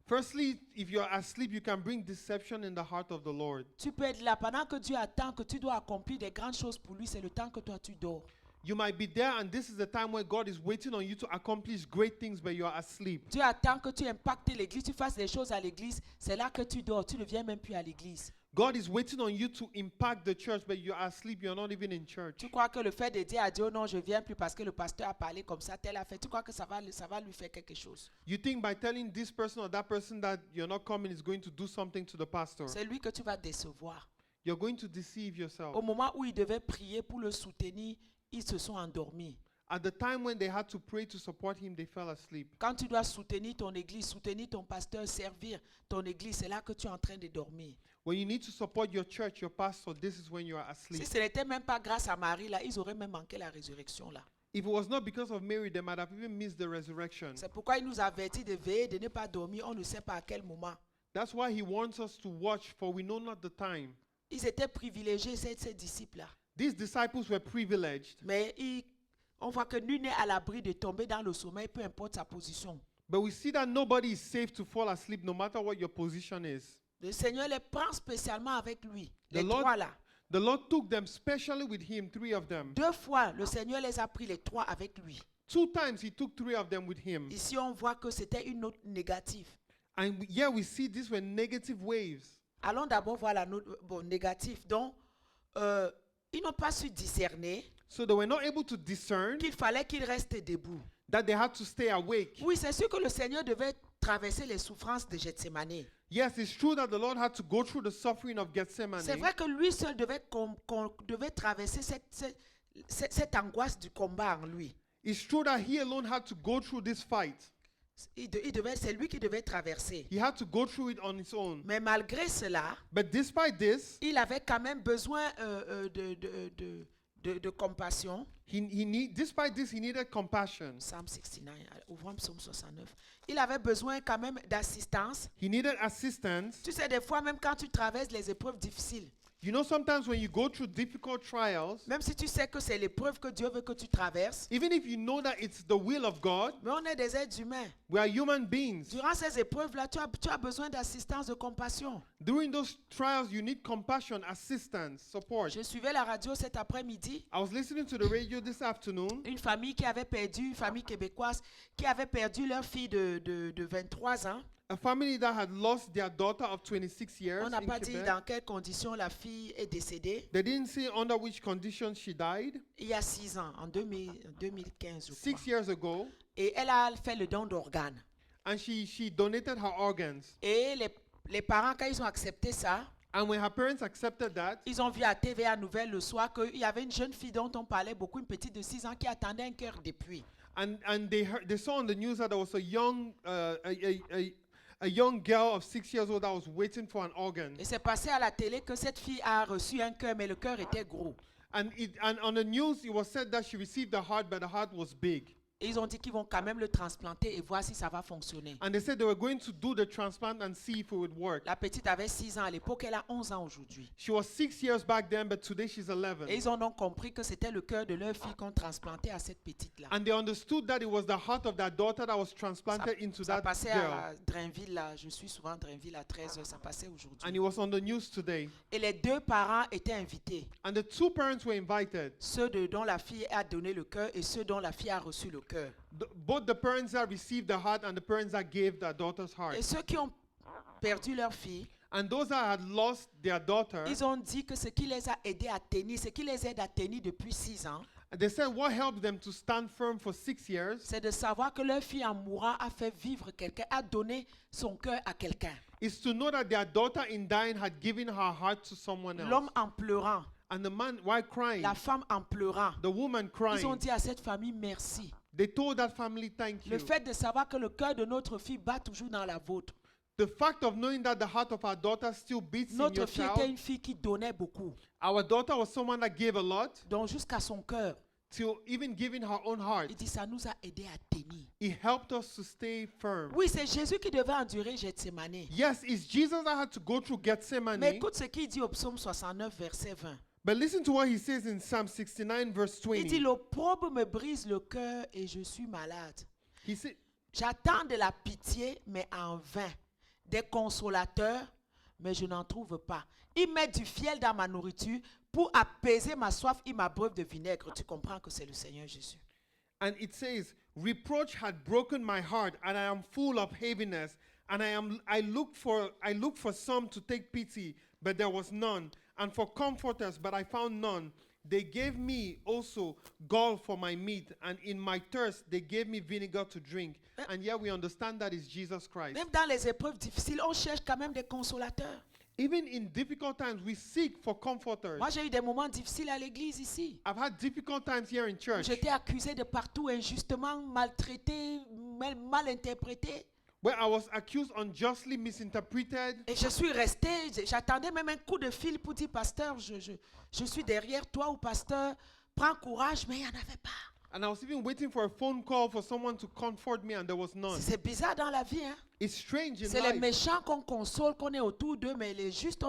Firstly, if you're asleep, you can bring deception in the heart of the Lord. Tu peux être là pendant que Dieu attend que tu dois accomplir des grandes choses pour lui, c'est le temps que toi tu dors. You might be there, and this is the time where God is waiting on you to accomplish great things, but you are asleep. Dieu attend que tu impactes l'église, tu fasses des choses à l'église, c'est là que tu dors, tu ne viens même plus à l'église. God is waiting on you to impact the church, but you are asleep. You're not even in church. Tu crois que le fait de dire à Dieu non, je viens plus parce que le pasteur a parlé comme ça, tel a fait, tu crois que ça va lui faire quelque chose. You think by telling this person or that person that you're not coming is going to do something to the pastor. C'est lui que tu vas décevoir. You're going to deceive yourself. Au moment où il devait prier pour le soutenir, ils se sont endormis. At the time when they had to pray to support him, they fell asleep. Quand tu dois soutenir ton église, soutenir ton pasteur, servir ton église, c'est là que tu es en train de dormir. When you need to support your church, your pastor, this is when you are asleep. Si ce n'était même pas grâce à Marie, là, ils auraient même manqué la résurrection là. If it was not because of Mary, they might have even missed the resurrection. C'est pourquoi il nous avertit de veiller, de ne pas dormir. On ne sait pas à quel moment. That's why he wants us to watch, for we know not the time. Ils étaient privilégiés, ces disciples-là. These disciples were privileged, Mais on voit que nul n'est à l'abri de tomber dans le sommeil, peu importe sa position. but we see that nobody is safe to fall asleep no matter what your position is. Le Seigneur les prend spécialement avec lui. Les The Lord- trois là. The Lord took them specially with him, 3 of them. 2 fois, le Seigneur les a pris les 3 avec lui. 2 times he took 3 of them with him. Ici, on voit que c'était une note négative. And here we see these were negative waves. Allons d'abord voir la note négative. Donc, ils n'ont pas su discerner So they were not able to discern qu'il fallait qu'ils restent debout. that they had to stay awake. Oui, c'est sûr que le Seigneur devait traverser les souffrances de Gethsemane. Yes, it's true that the Lord had to go through the suffering of Gethsemane. C'est vrai que lui seul devait traverser cette angoisse du combat en lui. It's true that he alone had to go through this fight. C'est lui qui devait traverser. He had to go through it on his own. Mais malgré cela, But despite this, il avait quand même besoin de compassion. despite this, he needed compassion. Psalm 69, ouvrons Psaume 69. Il avait besoin quand même d'assistance. He needed assistance. Tu sais, des fois, même quand tu traverses les épreuves difficiles, You know, sometimes when you go through difficult trials, même si tu sais que c'est l'épreuve que Dieu veut que tu traverses, even if you know that it's the will of God, mais on est des êtres humains. we are human beings. Durant ces épreuves-là, tu as besoin d'assistance, de compassion. During those trials, you need compassion, assistance, support. Je suivais la radio cet après-midi. I was listening to the radio this afternoon. Une famille une famille québécoise, qui avait perdu leur fille de 23 ans. A family that had lost their daughter of 26 years On n'a in pas dit Quebec. dans quelles conditions la fille est décédée. They didn't say under which conditions she died. Il y a 6 ans, en 2015, je 6 crois. years ago. Et elle a fait le don d'organes. And she donated her organs. Et les parents, quand ils ont accepté ça, And when her parents accepted that, ils ont vu à TVA Nouvelle le soir qu'il y avait une jeune fille dont on parlait beaucoup, une petite de 6 ans qui attendait un cœur depuis. and they saw on the news that there was a young girl of 6 years old that was waiting for an organ. Et c'est passé à la télé que cette fille a reçu un cœur, mais le cœur était gros. And on the news, it was said that she received the heart, but the heart was big. Et ils ont dit qu'ils vont quand même le transplanter et voir si ça va fonctionner. And they said they were going to do the transplant and see if it would work. La petite avait 6 ans à l'époque, elle a 11 ans aujourd'hui. She was 6 years back then, but today she's 11. Et ils ont donc compris que c'était le cœur de leur fille qu'on transplantait à cette petite-là. And they understood that it was the heart of their daughter that was transplanted into Ça that passait girl. à Drainville, là. Je suis souvent à Drainville à 13h, ça passait And aujourd'hui. it was on the news today. Et les 2 parents étaient invités. And the 2 parents were invited. Ceux dont la fille a donné le cœur et ceux dont la fille a reçu le cœur. Both the parents that received the heart and the parents that gave their daughter's heart. Et ceux qui ont perdu leur fille, And those that had lost their daughter, ils ont dit que ce qui les a aidés à tenir, ce qui les aide à tenir depuis 6 ans, they said what helped them to stand firm for 6 years c'est de savoir que leur fille en mourant a fait vivre quelqu'un, a donné son cœur à quelqu'un. is to know that their daughter in dying had given her heart to someone else. L'homme en pleurant, And the man, while crying, la femme en pleurant, the woman ils ont crying, dit à cette famille merci. They told that family, thank Le you. fait de savoir que le cœur de notre fille bat toujours dans la vôtre. The fact of knowing that the heart of our daughter still beats in Notre your fille était child. une fille qui donnait beaucoup. Our daughter was someone that gave a lot, Donc jusqu'à son cœur, till even giving her own heart. il dit ça nous a aidé à tenir. It helped us to stay firm. Oui, c'est Jésus qui devait endurer Gethsemane. Yes, it's Jesus that had to go through Mais Gethsemane. écoute ce qu'il dit au psaume 69, verset 20. But listen to what he says in Psalm 69, verse Il dit, 20. l'opprobre me brise le cœur et je suis malade. He said, J'attends de la pitié, mais en vain. Des consolateurs, mais je n'en trouve pas. Il met du fiel dans ma nourriture pour apaiser ma soif et ma breuve de vinaigre. Tu comprends que c'est le Seigneur Jésus. and it says, reproach had broken my heart, and I am full of heaviness. And I looked for some to take pity, but there was none, and for comforters, but I found none. They gave me also gall for my meat, and in my thirst they gave me vinegar to drink. And yet we understand that is Jesus Christ. Même dans les épreuves difficiles, on cherche quand même des consolateurs. Even in difficult times, we seek for comforters. Moi, j'ai eu des moments difficiles à l'église ici. I've had difficult times here in church J'étais accusée de partout, injustement, maltraitée, mal interprétée. where I was accused unjustly, misinterpreted. Et je suis restée, j'attendais même un coup de fil pour dire, pasteur, je suis derrière toi, ou pasteur, prends courage, mais il n'y en avait pas. And I was even waiting for a phone call for someone to comfort me, and there was none. C'est bizarre dans la vie, hein. It's strange in C'est les life. méchants qu'on console, qu'on est autour d'eux, mais les justes,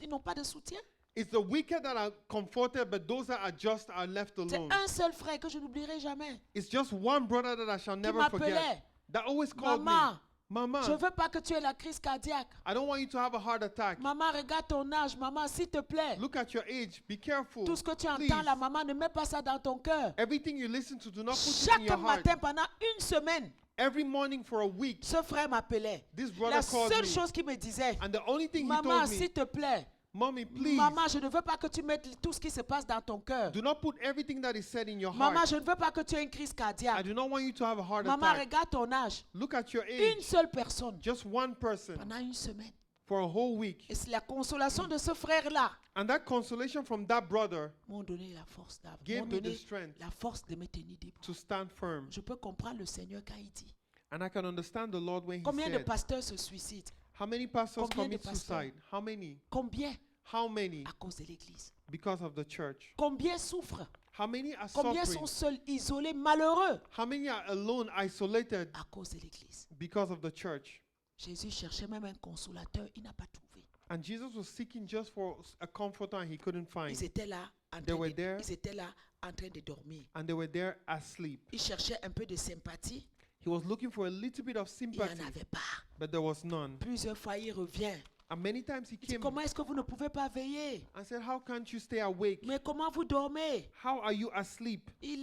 ils n'ont pas de soutien. It's the wicked that are comforted, but those that are just are left C'est alone. un seul frère que je n'oublierai jamais. It's just one brother that I shall Qui never m'appelait, forget. That always called maman, me. Mama, je ne veux pas que tu aies la crise cardiaque. I don't want you to have a heart attack. Maman, regarde ton âge. Maman, s'il te plaît. Look at your age. Be careful. Tout ce que tu Please. entends là, maman, ne mets pas ça dans ton cœur. Everything you listen to, do not put it in Chaque your heart. matin, pendant une semaine, Every morning for a week, ce frère m'appelait. this La brother called seule me. chose qu'il me disait, And the only thing he maman, told s'il me, te plaît, Mommy, please, maman, je ne veux pas que tu mettes tout ce qui se passe dans ton cœur. do not put everything that is said in your Maman, heart. je ne veux pas que tu aies une crise I cardiaque. do not want you to have a heart Maman, attack. regarde ton âge. Look at your Une age. seule personne Just one person pendant une semaine. for a whole week. Et c'est la consolation de ce frère-là And that consolation from that brother m'ont donné la force m'ont gave me the donné strength la force de me tenir debout. to stand firm. Je peux comprendre le Seigneur quand il dit. And I can understand the Lord when he Combien de said, pasteurs se suicident? how many pastors Combien de commit pasteurs? suicide? How many? Combien? How many? À cause de l'Église. Because of the church. Combien souffrent? How many are Combien suffering? sont seuls, isolés, malheureux? How many are alone, isolated À cause de l'Église. because of the church? Jésus cherchait même un consolateur, il n'a pas trouvé. And Jesus was seeking just for a comforter and he couldn't find. Ils étaient là en They were train there. de, ils étaient là en train de dormir. And they were there asleep. Il cherchait un peu de sympathie, He was looking for a little bit of il n'y en sympathy, avait pas. but there was none. Plusieurs fois, il revient. And many times he Il dit, came comment est-ce que vous ne pouvez pas veiller? and said, how can't you stay awake? Mais comment vous dormez? How are you asleep? Il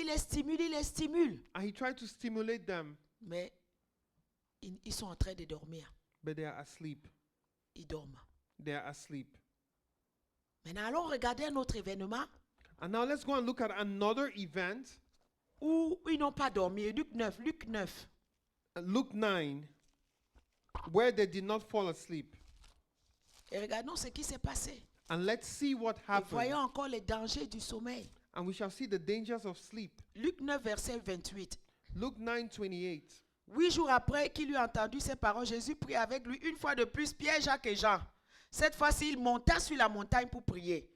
les stimule, il les stimule. And he tried to stimulate them, Mais ils sont en train de dormir. but they are asleep. Ils dorment. They are asleep. Maintenant, allons regarder un autre événement And now let's go and look at another event. où ils n'ont pas dormi. Luc 9, Luc 9. Luke 9, where they did not fall asleep. Et regardons ce qui s'est passé. And let's see what Et happened. voyons encore les dangers du sommeil. And we shall see the dangers of sleep. Luc 9, verset 28. Luke 9:28. 8 jours après qu'il eut entendu ces paroles, Jésus prit avec lui une fois de plus Pierre, Jacques et Jean. Cette fois-ci, il monta sur la montagne pour prier.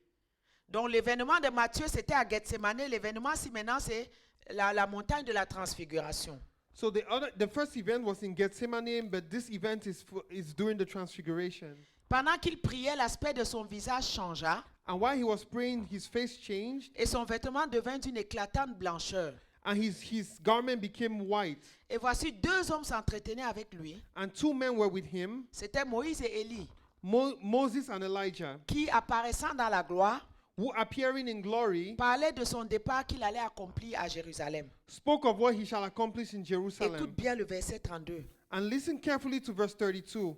Donc l'événement de Matthieu, c'était à Gethsemane. L'événement, si maintenant, c'est la montagne de la transfiguration. So the first event was in Gethsemane, but this event is during the transfiguration. Pendant qu'il priait, l'aspect de son visage changea And while he was praying, his face changed, et son vêtement devint d'une éclatante blancheur. and his garment became white. Et voici deux hommes s'entretenaient avec lui. And two men were with him, C'était Moïse et Élie, Moses and Elijah, qui, apparaissant dans la gloire, who appearing in glory, parlaient de son départ qu'il allait accomplir à Jérusalem. spoke of what he shall accomplish in Jerusalem. Écoute bien le verset 32. And listen carefully to verse 32.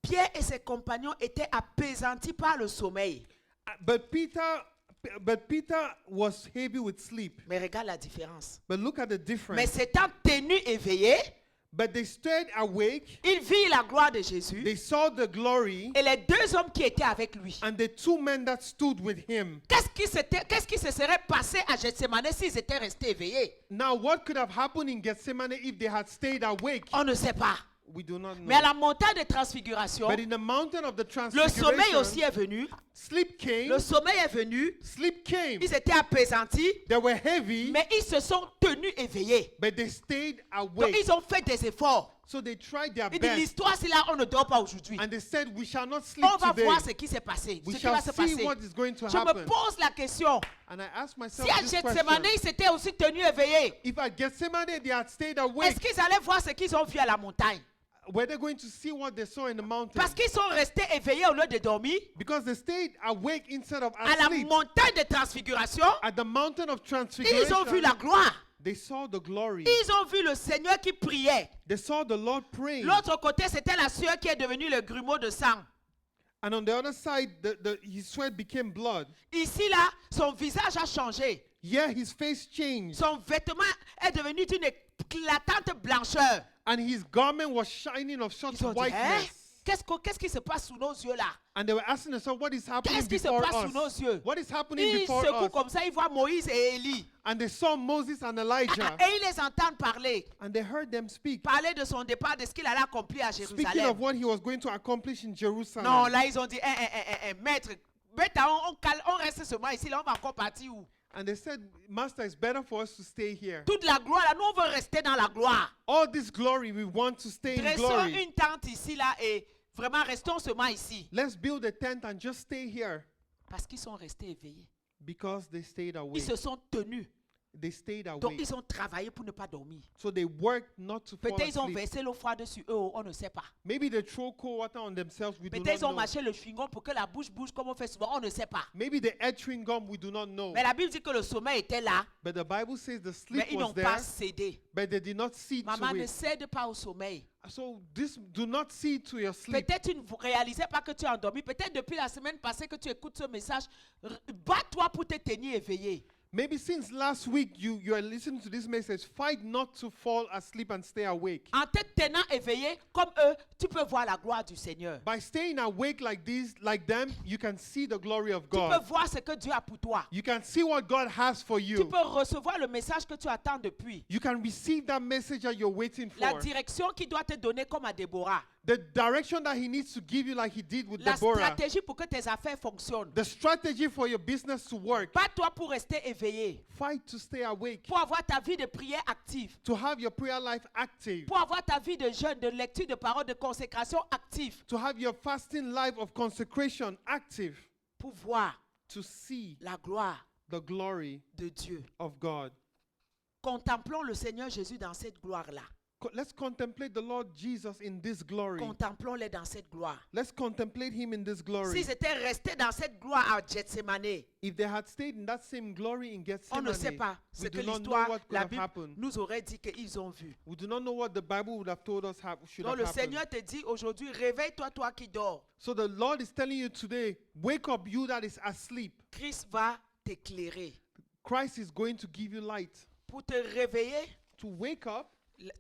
Pierre et ses compagnons étaient apaisantis par le sommeil. But Peter was heavy with sleep. Mais regarde la différence. But look at the Mais difference. s'étant tenu éveillé, But they stayed awake. Il vit la gloire de Jésus They saw the glory. et les deux hommes qui étaient avec lui. And the two men that stood with him. Qu'est-ce qui se serait passé à Gethsemane s'ils étaient restés éveillés? Now, what could have happened in Gethsemane if they had stayed awake? On ne sait pas. We do not know. Mais à la montagne de transfiguration, But in the mountain of the le sommeil aussi transfiguration, est venu. sleep came. Le sommeil est venu. Sleep came. Ils étaient apaisantis, They were heavy, mais ils se sont tenus éveillés. but they stayed Donc awake. ils ont fait des efforts. So they tried their Il dit best. l'histoire c'est là on ne dort pas aujourd'hui. And they said, we shall not sleep On va today. voir ce qui s'est passé, We ce qui shall va se see passer. what is going to Je me happen. pose la question. And I asked myself Si à this Gethsemane question. ils s'étaient aussi tenus éveillés, If at Gethsemane they had stayed est-ce awake, qu'ils allaient voir ce qu'ils ont vu à la montagne? were they going to see what they saw in the mountain? Parce qu'ils sont restés éveillés au lieu de dormir. Because they stayed awake instead of À la asleep. montagne de transfiguration, At the mountain of ils ont vu transfiguration, la gloire. they saw the glory. Ils ont vu le Seigneur qui priait. They saw the Lord praying. L'autre côté, c'était la sueur qui est devenue le grumeau de sang. And on the other side, his sweat became blood. Ici, là, son visage a changé. Yeah, his face changed. Son vêtement est devenu d'une éclatante blancheur. And his garment was shining of such Ils ont dit, hein? whiteness. Qu'est-ce qui se passe sous nos yeux là? And they were asking themselves, what is happening Qu'est-ce qui se before passe sous nos us? yeux? What is happening Ils before secouent us? comme ça, ils voient Moïse et Élie. And they saw Moses and Elijah. Et ils les entendent parler. And they heard them speak. Parler de son départ, de ce qu'il allait accomplir à Speaking of Jérusalem. what he was going to accomplish in Jerusalem. Non, là, ils ont dit, maître, on reste seulement ici, là, on va encore partir où? And they said, Master, it's better for us to stay here. Toute la gloire, là, nous, on veut rester dans la gloire. All this glory, we want to stay in Dressons glory. une tente ici, là, et vraiment, restons seulement ici. Let's build a tent and just stay here. Parce qu'ils sont restés éveillés. Because they stayed Ils awake. se sont tenus. They stayed Donc, awake. ils ont travaillé pour ne pas dormir. So they worked not to fall Peut-être ils ont asleep. versé l'eau froide sur eux, on ne sait pas. Maybe they throw cold water on themselves, we do Peut-être not ils ont know. mâché le chewing-gum pour que la bouche bouge comme on fait souvent, on ne sait pas. Maybe they ate chewing gum, we do not know. Mais la Bible dit que le sommeil était là, But the Bible says the mais sleep ils was n'ont pas there, cédé. but they did not cede Maman, to ne it. cède pas au sommeil. So this, do not cede to your sleep. Peut-être tu ne réalisais pas que tu es endormi. Peut-être depuis la semaine passée que tu écoutes ce message, bats-toi pour te tenir éveillé. Maybe since last week you are listening to this message, fight not to fall asleep and stay awake. En te tenant éveillé comme eux, tu peux voir la gloire du Seigneur. By staying awake like this, like them, you can see the glory of Tu peux God. voir ce que Dieu a pour toi. You can see what God has for Tu you. peux recevoir le message que tu attends depuis. You can receive that message that you're waiting La for. direction qu'il doit te donner comme à Déborah. The direction that he needs to give you like he did with La Deborah. stratégie pour que tes affaires fonctionnent. The strategy for your business to work. Bats-toi pour rester éveillé. Fight to stay awake. Pour avoir ta vie de prière active. To have your prayer life active. Pour avoir ta vie de jeûne, de lecture, de parole, de consécration active. To have your fasting life of consecration active. Pour voir To see la gloire the glory de Dieu. of God. Contemplons le Seigneur Jésus dans cette gloire-là. Let's contemplate the Lord Jesus in this glory. Contemplons-le dans cette gloire. Let's contemplate him in this glory. S'ils étaient restés dans cette gloire à Gethsemane, If they had stayed in that same glory in on ne sait Gethsemane, pas ce we que do not know l'histoire, what could la have Bible happened. nous aurait dit qu'ils ont vu. We do not know what the Bible would have told us should Donc have le happened. Seigneur te dit aujourd'hui, réveille-toi toi qui dors. So the Lord is telling you today, wake up you that is asleep. Christ va t'éclairer. Christ is going to give you light. Pour te réveiller, To wake up,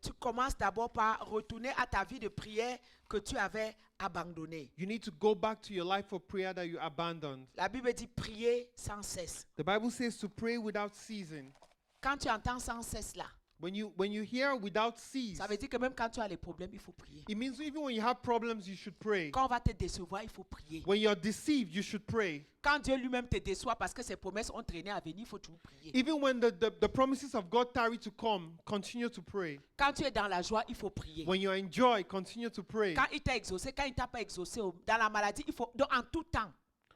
tu commences d'abord par retourner à ta vie de prière que tu avais abandonnée. you need to go back to your life of prayer that you abandoned. La Bible dit prier sans cesse. The Bible says to pray without ceasing. Quand tu entends sans cesse là, When you hear without cease, ça veut dire que même quand tu as les problèmes, il faut prier. it means even when you have problems, you should pray. Quand on va te décevoir, il faut prier. When you're deceived, you should pray. Quand Dieu lui-même te déçoit parce que ses promesses ont traîné à venir, il faut toujours prier. Even when the promises of God tarry to come, continue to pray. Quand tu es dans la joie, il faut prier. When you enjoy, continue to pray. Quand il t'a exaucé, quand il ne t'a pas exaucé, dans la maladie, il faut, donc en tout temps.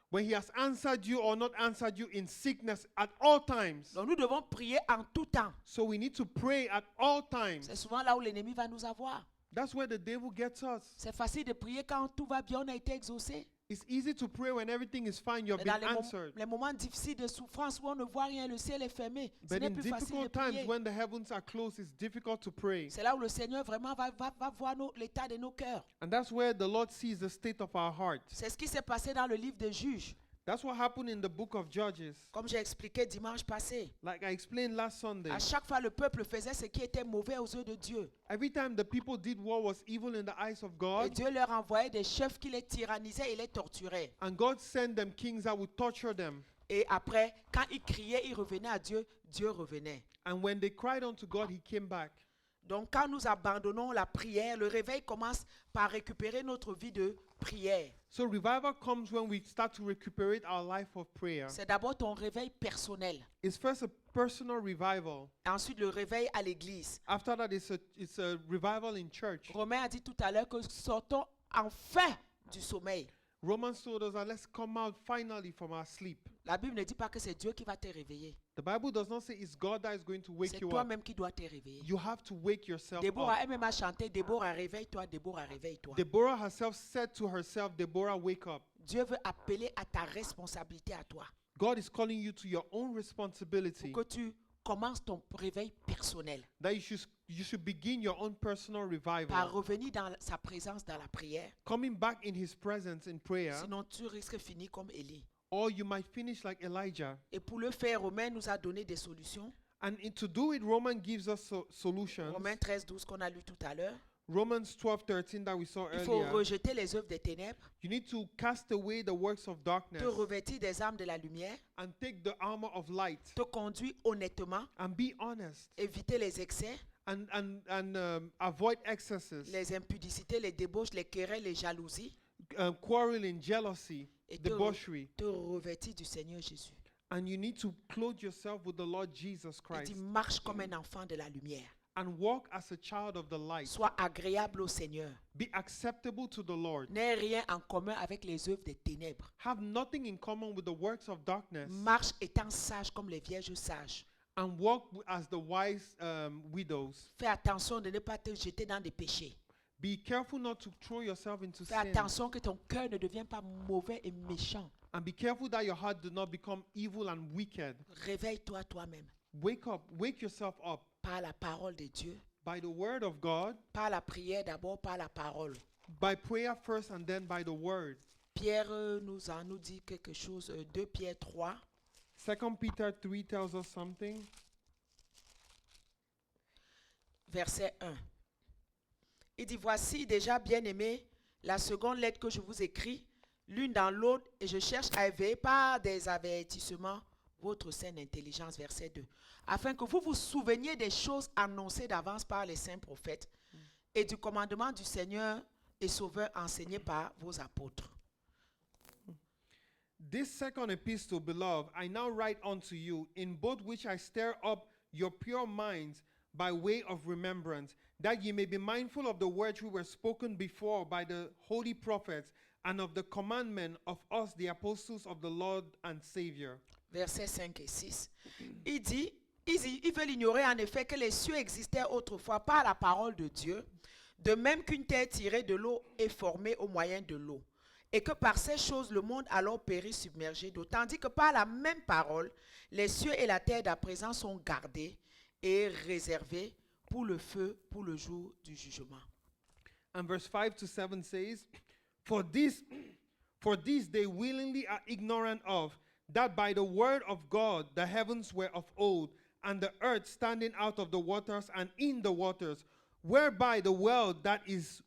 When he has answered you or not answered you in sickness at all times. Donc nous devons prier en tout temps. So we need to pray at all times. C'est souvent là où l'ennemi va nous avoir. That's where the devil gets us. C'est facile de prier quand tout va bien, on a été exaucé. It's easy to pray when everything is fine, you have Mais been dans answered. les moments difficiles de souffrance où on ne voit rien, le ciel est fermé, ce But n'est in plus facile de difficult times prier. when the heavens are closed, it's difficult to pray. C'est là où le Seigneur vraiment va voir l'état de nos cœurs. And that's where the Lord sees the state of our hearts. C'est ce qui s'est passé dans le livre des Juges. That's what happened in the book of Judges. Comme j'ai expliqué dimanche passé, Like I explained last Sunday. à chaque fois le peuple faisait ce qui était mauvais aux yeux de Dieu. Every time the people did what was evil in the eyes of Et God, Dieu leur envoyait des chefs qui les tyrannisaient et les torturaient. and God sent them kings that would torture them. Et après, quand ils criaient, ils revenaient à Dieu, Dieu revenait. And when they cried unto God, he came back. Donc quand nous abandonnons la prière, le réveil commence par récupérer notre vie de prière. So revival comes when we start to recuperate our life of prayer. C'est d'abord ton réveil personnel. It's first a personal revival. Ensuite, le réveil à l'église. After that, it's a revival in church. Romain a dit tout à l'heure que sortons enfin du sommeil. Romans told us that let's come out finally from our sleep. La Bible ne dit pas que c'est Dieu qui va te réveiller. The Bible does not say it's God that is going to wake C'est you up. toi-même qui dois te réveiller. You have to wake yourself Déborah up. elle-même a chanté, Déborah réveille-toi, Déborah réveille-toi. Deborah herself said to herself, Deborah, wake up. Dieu veut appeler à ta responsabilité à toi. God is calling you to your own responsibility. Pour que tu commences ton réveil personnel. That you should begin your own personal Par revival. revenir dans sa présence dans la prière. Coming back in his presence in prayer. Sinon, tu risques de finir comme Élie. Or you might finish like Elijah. Et pour le faire, Romain nous a donné des solutions. To do it, Romans gives us solutions. Romains 13, 12 qu'on a lu tout à l'heure. Romans 12:13 that we saw Il faut earlier. rejeter les œuvres des ténèbres, You need to cast away the works of darkness te revêtir des armes de la lumière, and take the armor of light te conduire honnêtement, and be honest éviter les excès, and avoid excesses, les impudicités, les débauches, les querelles, les jalousies, quarreling, jealousy, et debauchery. te revêtir du Seigneur Jésus. And you need to clothe yourself with the Lord Jesus Il Christ dit, marche comme un enfant de la lumière. and walk as a child of the light. Sois agréable au Seigneur. Be acceptable to the Lord. N'aie rien en commun avec les œuvres des ténèbres. Have nothing in common with the works of darkness Marche étant sage comme les vierges sages. and walk as the wise widows. Fais attention de ne pas te jeter dans des péchés. Be careful not to throw yourself into Fais sin. attention que ton cœur ne devienne pas mauvais et méchant. And be careful that your heart do not become evil and wicked. Réveille-toi toi-même Wake yourself up par la parole de Dieu, by the word of God, par la prière d'abord, par la parole. by prayer first and then by the word. Pierre nous dit quelque chose, 2 Pierre 3, 2 Peter 3 tells us something. verset 1. Il dit, voici déjà bien-aimé, la seconde lettre que je vous écris, l'une dans l'autre, et je cherche à éveiller par des avertissements votre saine intelligence, verset 2, afin que vous vous souveniez des choses annoncées d'avance par les saints prophètes et du commandement du Seigneur et Sauveur enseigné par vos apôtres. This second epistle, beloved, I now write unto you, in both which I stir up your pure minds by way of remembrance, that ye may be mindful of the words which were spoken before by the holy prophets, and of the commandment of us, the apostles of the Lord and Savior. Versets 5 et 6. Il dit, ils veulent ignorer en effet que les cieux existaient autrefois par la parole de Dieu, de même qu'une terre tirée de l'eau est formée au moyen de l'eau, et que par ces choses le monde alors périt submergé d'eau, tandis que par la même parole, les cieux et la terre d'à présent sont gardés et réservés pour le feu, pour le jour du jugement. And verse 5 to 7 says, For this they willingly are ignorant of, that by the word of God the heavens were of old, and the earth standing out of the waters and in the waters, whereby the world that is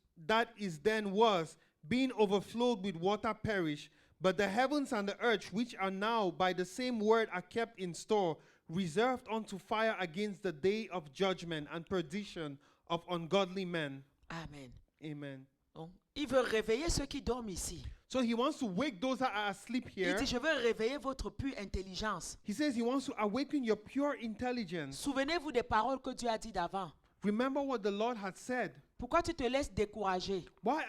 then was, being overflowed with water, perished. But the heavens and the earth, which are now by the same word, are kept in store, reserved unto fire against the day of judgment and perdition of ungodly men. Amen. Amen. Donc, il veut réveiller ceux qui dorment ici. So he wants to wake those that are asleep Il here. dit, je veux réveiller votre pure intelligence. He says he wants to awaken your pure intelligence. Souvenez-vous des paroles que Dieu a dit d'avant. Remember what the Lord had said. Pourquoi tu te laisses décourager? Why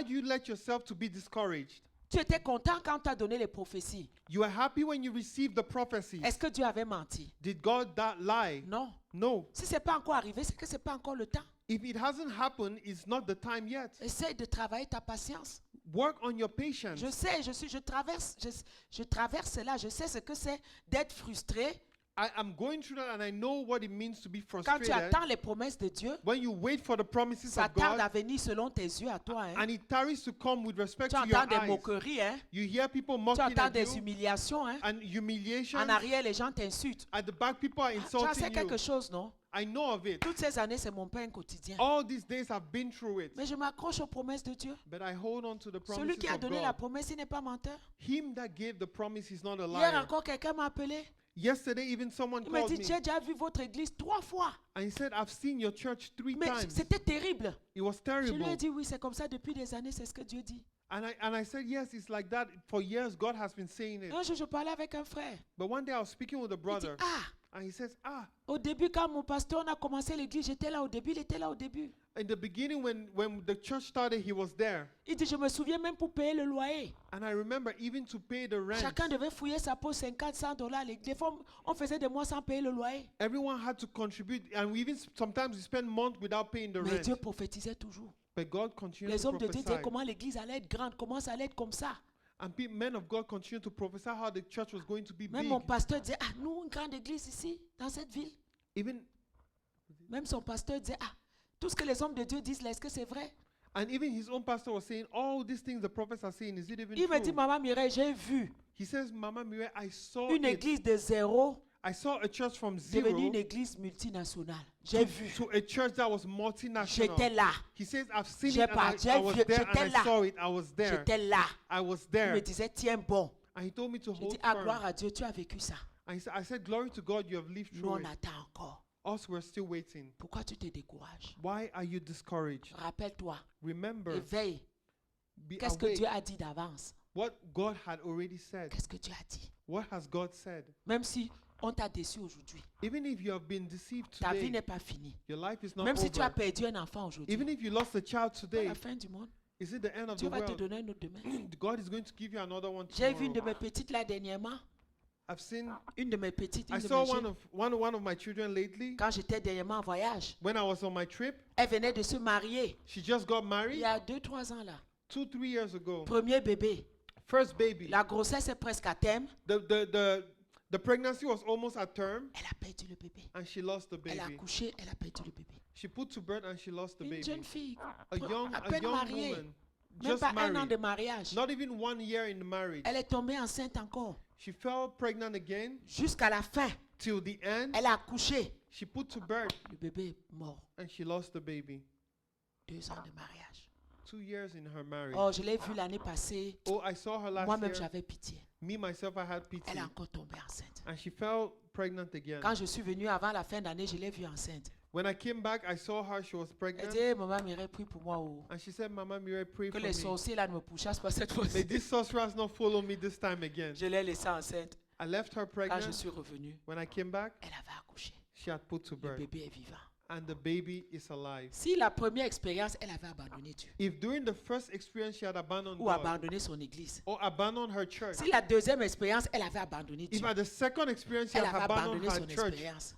do you let yourself to be discouraged? Tu étais content quand tu as donné les prophéties. You were happy when you received the prophecies. Est-ce que Dieu avait menti? Did God lie? Non. No. Si ce n'est pas encore arrivé, c'est que ce n'est pas encore le temps. If it hasn't happened, it's not the time yet. Essaye de travailler ta patience. Work on your patience. Je sais, je traverse cela. Je sais ce que c'est d'être frustré. I'm going through that and I know what it means to be Quand tu frustrated. attends les promesses de Dieu, When you wait for the promises ça of tarde God à venir selon tes yeux à toi. Hein. and it tarries to come with respect Tu to your entends des eyes, moqueries, hein. you hear people Tu mocking entends at des you humiliations. Hein. and humiliation. En arrière, les gens t'insultent. At the back, people are Tu en sais insulting quelque you. chose, non? I know of it. Toutes ces années, c'est mon pain quotidien. All these days I've been through it. Mais je m'accroche aux promesses de Dieu. But I hold on to the Celui promises qui a of donné la God. promesse, il n'est pas menteur. Him that gave the promise is not a Hier liar. encore, quelqu'un m'a appelé. Yesterday, even someone Il m'a called dit, me j'ai déjà vu votre église 3 fois. and he said, I've seen your church 3 Mais times. c'était terrible. It was Je lui ai terrible. dit, oui, c'est comme ça depuis des années, c'est ce que Dieu dit. And I said, yes, it's like that. For years, God has been saying it. Un jour, je parlais avec un frère. But one day I was speaking with a Il dit, brother ah, and he says, au début, quand mon pasteur on a commencé l'église, j'étais là au début, il était là au début. in the beginning when the church started, he was there. Il dit, je me souviens même pour payer le loyer. And I remember even to pay the rent, Chacun devait fouiller sa poche 50, $100. Des fois, on faisait des mois sans payer le loyer. everyone had to contribute. And we even sometimes we spend months without paying the Mais rent. Dieu prophétisait toujours. But God continued Les to hommes de Dieu prophesy. disaient comment l'église allait être grande, comment ça allait être comme ça. And men of God continued to prophesy how the church was going to be Même big. mon pasteur disait, ah, nous, une grande église ici, dans cette ville. Even Même son pasteur disait, ah, tout ce que les hommes de Dieu disent là, est-ce que c'est vrai? and even his own pastor was saying, all these things the prophets are saying, is it even Il me dit, true? Maman Mireille, j'ai vu He says, Mama Mire, I saw une it. église de zéro I saw a church from devenir zero une église multinationale. J'ai vu. to a church that was multinational. J'étais là. He says, I've seen J'ai it and pas- I was j'ai- there and j'étais I là. saw it. I was there. J'étais là. I was Il there. me disait, tiens bon. And he told me to Je hold dis, ah, firm. gloire à Dieu, tu as vécu ça. And I said, glory to God, you have lived Nous, through on it. attend encore. Us, we're still waiting. Pourquoi tu te décourages? Why are you discouraged? Rappelle-toi, Remember, éveille. be Qu'est-ce que awake. Dieu a dit d'avance? What God had already said. Qu'est-ce que Dieu a dit? What has God said? Même si on t'a déçu aujourd'hui, Even if you have been deceived ta vie today, n'est pas finie. your life is not Même si tu as over. perdu un enfant aujourd'hui, Even if you lost a child c'est today, la fin du monde. is it the end of Dieu the va te world? donner un autre demain. God is going to give you another one J'ai vu une de tomorrow. mes petites là dernièrement. I've seen, Une de mes petites, I une de saw mes jeunes. one of my children lately. Quand j'étais dernièrement en voyage, When I was on my trip, elle venait de se marier. she just got Il married y a 2-3 ans là. 2-3 years ago. Premier bébé. First baby. La grossesse est presque à terme. The pregnancy was almost at term Elle a perdu le bébé. and she lost the Elle a baby. accouché, elle a perdu le bébé. She put to birth and she lost the Une baby. jeune fille, A young, à a peine young mariée, woman, même just pas un an married. de mariage. Not even 1 year in the marriage. Elle est tombée enceinte encore. She fell pregnant again Jusqu'à la fin, till the end. elle a accouché. She put to birth Le bébé est mort. and she lost the baby. 2 ans de mariage. 2 years in her marriage. Oh, je l'ai vue l'année passée. Oh, I saw her last Moi-même, year. j'avais pitié. Me, myself, I had pity. Elle est encore tombée enceinte. And she fell pregnant again. Quand je suis venue avant la fin d'année, je l'ai vue enceinte. When I came back, I saw her. She was Elle pregnant. dit, hey, maman Mireille, prie pour moi. Oh. And she said, Mama Mire, pray Que for les me. sorciers là ne me pourchassent pas cette May fois-ci. this sorceress not follow me this time again. Je l'ai laissée enceinte. I left her Quand je pregnant. suis revenue, When I came back, elle avait accouché. she had put to Le birth. bébé est vivant. And the baby is alive. Si la première expérience, elle avait abandonné Dieu If during the first experience she had abandoned ou God abandonné son église, or abandoned her church, si la deuxième expérience, elle avait abandonné if Dieu, at the second experience she elle had avait abandoned abandonné her son church, expérience.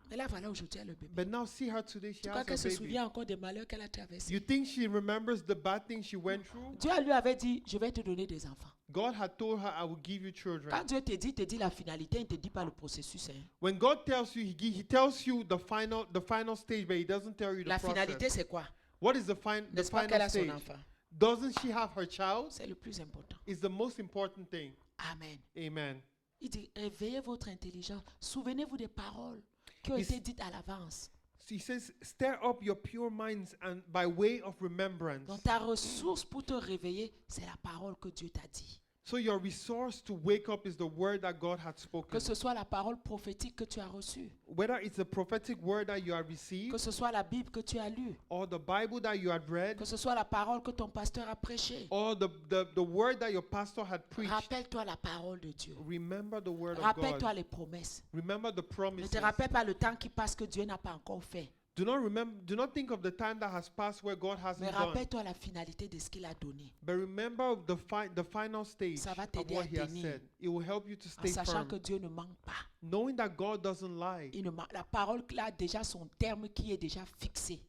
Mais là, voilà, aujourd'hui, elle a le bébé. but now see her today, she Tu crois has qu'elle a se baby. souvient encore des malheurs qu'elle a traversés? You think she remembers the bad things she went through? Dieu lui avait dit, je vais te donner des enfants. God had told her, I will give you children. Quand Dieu te dit la finalité, il ne te dit pas le processus. Hein. When God tells you, he tells you the final stage, but he doesn't tell you the La finalité, process. c'est quoi? What is the final N'est-ce pas qu'elle final a son stage? enfant? Doesn't she have her child? C'est le plus important. Is the most important thing. Amen. Amen. Il dit, réveillez votre intelligence. Souvenez-vous des paroles qui ont Is- été dites à l'avance. He says, stir up your pure minds and by way of remembrance. Donc ta ressource pour te réveiller, c'est la parole que Dieu t'a dit. So your resource to wake up is the word that God had spoken. Que ce soit la parole prophétique que tu as reçue, Whether it's the prophetic word that you have received que ce soit la Bible que tu as lue, or the Bible that you had read que ce soit la parole que ton pasteur a prêchée. or the word that your pastor had preached. Rappelle-toi la parole de Dieu. Remember the word of Rappelle-toi God. les promesses. Remember the Ne promises. te rappelle pas le temps qui passe que Dieu n'a pas encore fait. Do not think of the time that has passed where God Mais hasn't done. rappelle-toi la finalité de ce qu'il a donné. But remember the final stage Ça va of t'aider what à he has tenir. said. It will help you to En stay sachant firm. que Dieu ne manque pas. Knowing that God doesn't lie. La parole a déjà son terme qui est déjà fixé.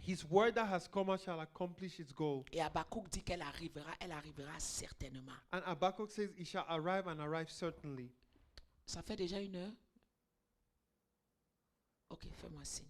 His word that has come out shall accomplish its goal. Et Habakkuk dit qu'elle arrivera, elle arrivera certainement. And Habakkuk says it shall arrive and arrive certainly. Ça fait déjà 1 heure. Ok, fais-moi signe.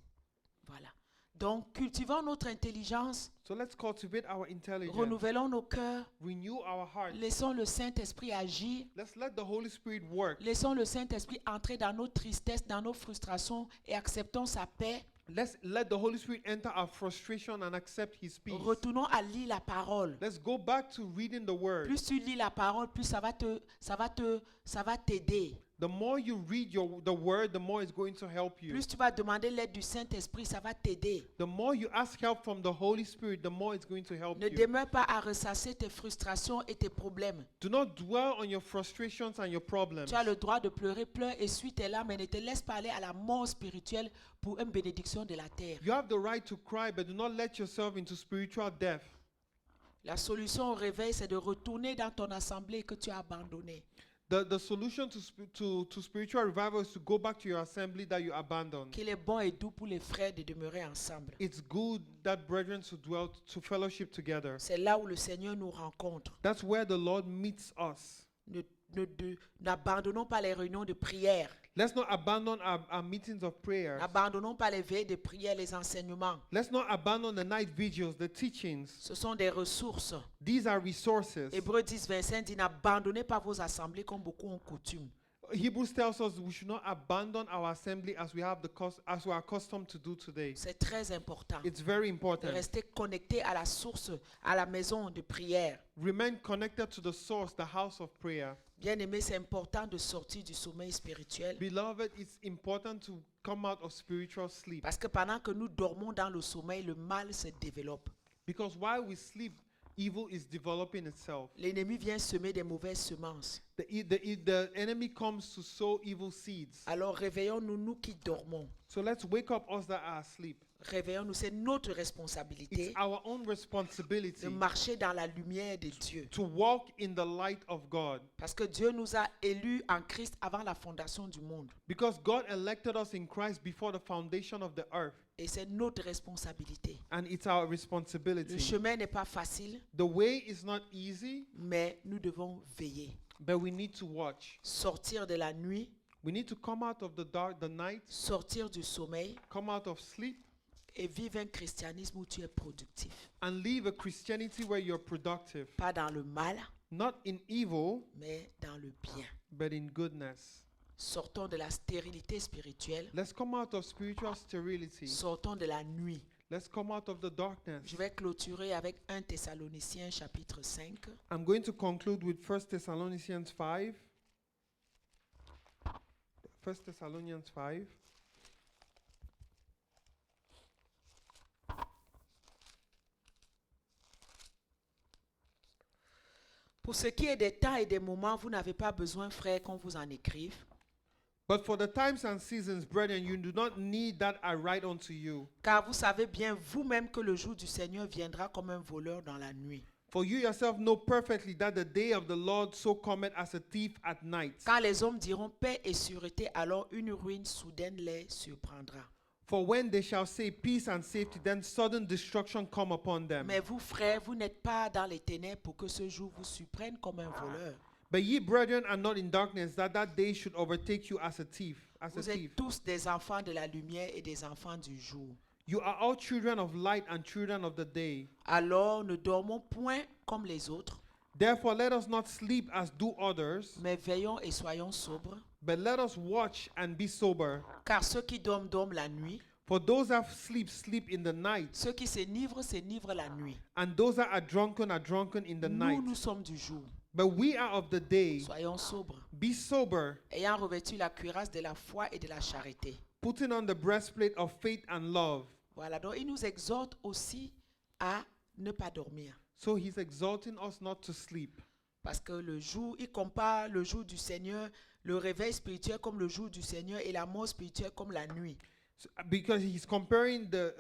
Voilà. Donc, cultivons notre intelligence, So let's cultivate our intelligence, renouvelons nos cœurs, renew our hearts. laissons le Saint-Esprit agir, Let's let the Holy Spirit work. laissons le Saint-Esprit entrer dans nos tristesses, dans nos frustrations et acceptons sa paix. Let's let the Holy Spirit enter our frustration and accept His peace. Retournons à lire la parole. Let's go back to reading the Word. Plus tu lis la parole, plus ça va t'aider. The more you read the Word, the more it's going to help you. Plus tu vas demander l'aide du Saint-Esprit, ça va t'aider. The more you ask help from the Holy Spirit, the more it's going to help Ne you. demeure pas à ressasser tes frustrations et tes problèmes. Do not dwell on your frustrations and your problems. Tu as le droit de pleurer, pleure, essuie tes larmes, mais ne te laisse pas aller à la mort spirituelle pour une bénédiction de la terre. You have the right to cry, but do not let yourself into spiritual death. La solution au réveil, c'est de retourner dans ton assemblée que tu as abandonnée. The solution to spiritual revival is to go back to your assembly that you abandoned. Qu'il est bon et doux pour les frères de demeurer ensemble. It's good that brethren to dwell to fellowship together. C'est là où le Seigneur nous rencontre. That's where the Lord meets us. N'abandonnons pas les réunions de prière. Let's not abandon our meetings of prayer. N'abandonnons pas les veilles de prière, les enseignements. Let's not abandon the night vigils, the teachings. Ce sont des ressources. These are resources. Hébreux 10, 25 dit, n'abandonnez pas vos assemblées comme beaucoup ont coutume. Hebrews tells us we should not abandon our assembly as we are accustomed to do today. C'est très important It's very de important. rester connecté à la source, à la maison de prière. Remain connected to the source, the house of prayer. Bien-aimé, c'est important de sortir du sommeil spirituel. Beloved, it's important to come out of spiritual sleep. Parce que pendant que nous dormons dans le sommeil, le mal se développe. Because while we sleep, evil is developing itself. L'ennemi vient semer des mauvaises semences. The enemy comes to sow evil seeds. Alors réveillons-nous, nous qui dormons. So let's wake up us that are asleep. Réveillons-nous, c'est notre It's responsabilité our own responsibility de marcher dans la lumière de Dieu. to walk in the light of God. Parce que Dieu nous a élus en Christ avant la fondation du monde. Because God elected us in Christ before the foundation of the earth. Et c'est notre responsabilité. And it's our Le responsibility. chemin n'est pas facile, The way is not easy, mais nous devons veiller. but we need to watch. Sortir de la nuit, We need to come out of the night, sortir du sommeil come out of sleep, et vivre un christianisme où tu es productif. and live a Christianity where you're productive. Pas dans le mal, Not in evil, mais dans le bien. but in goodness. Sortons de la stérilité spirituelle. Let's come out of spiritual sterility. Sortons de la nuit. Let's come out of the darkness. Je vais clôturer avec 1 Thessaloniciens chapitre 5. I'm going to conclude with 1 Thessalonians 5. 1 Thessalonians 5. Pour ce qui est des temps et des moments, vous n'avez pas besoin, frères, qu'on vous en écrive. But for the times and seasons, brethren, you do not need that I write unto you. Car vous savez bien vous-même que le jour du Seigneur viendra comme un voleur dans la nuit. For you yourself know perfectly that the day of the Lord so cometh as a thief at night. Quand les hommes diront paix et sûreté, alors une ruine soudaine les surprendra. For when they shall say peace and safety, then sudden destruction come upon them. Mais vous, frères, vous n'êtes pas dans les ténèbres pour que ce jour vous surprenne comme un voleur. But ye, brethren, are not in darkness, that day should overtake you as a thief. Vous êtes tous des enfants de la lumière et des enfants du jour. You are all children of light and children of the day. Alors ne dormons point comme les autres, Therefore, let us not sleep as do others, mais veillons et soyons sobres. but let us watch and be sober. Car ceux qui dorment, dorment la nuit. For those that sleep, sleep in the night, Ceux qui s'enivrent la nuit. and those that are drunken in the night. Nous sommes du jour. But we are of the day. Soyons sobres, Be sober, ayant revêtu la cuirasse de la foi et de la charité. putting on the breastplate of faith and love. Voilà, donc il nous exhorte aussi à ne pas dormir. So he's exalting us not to sleep. Parce que le jour, il compare le jour du Seigneur, le réveil spirituel comme le jour du Seigneur et la mort spirituelle comme la nuit. Because he's comparing the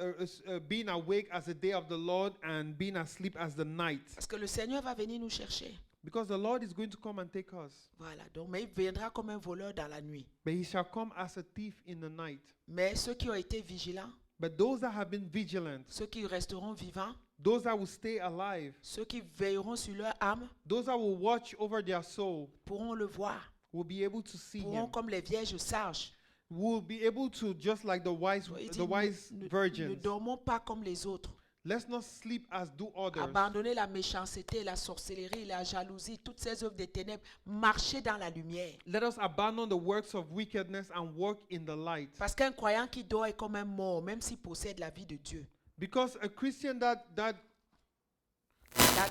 being awake as the day of the Lord and being asleep as the night. Parce que le Seigneur va venir nous chercher. Because the Lord is going to come and take us. Voilà, donc mais il viendra comme un voleur dans la nuit. But he shall come as a thief in the night. Mais ceux qui ont été vigilants, But those that have been vigilant, ceux qui resteront vivants, those that will stay alive, ceux qui veilleront sur leur âme, those that will watch over their soul, pourront le voir, will be able to see pourront him. comme les vierges sages we'll be able to, just like the wise, Il dit, the wise ne virgins, dormons pas comme les autres. let's not sleep as do others. Abandonnez la méchanceté, la sorcellerie, la jalousie, toutes ces œuvres des ténèbres. Marchez dans la lumière. Let us abandon the works of wickedness and walk in the light. Parce qu'un croyant qui dort est comme un mort, même s'il possède la vie de Dieu. Because a Christian that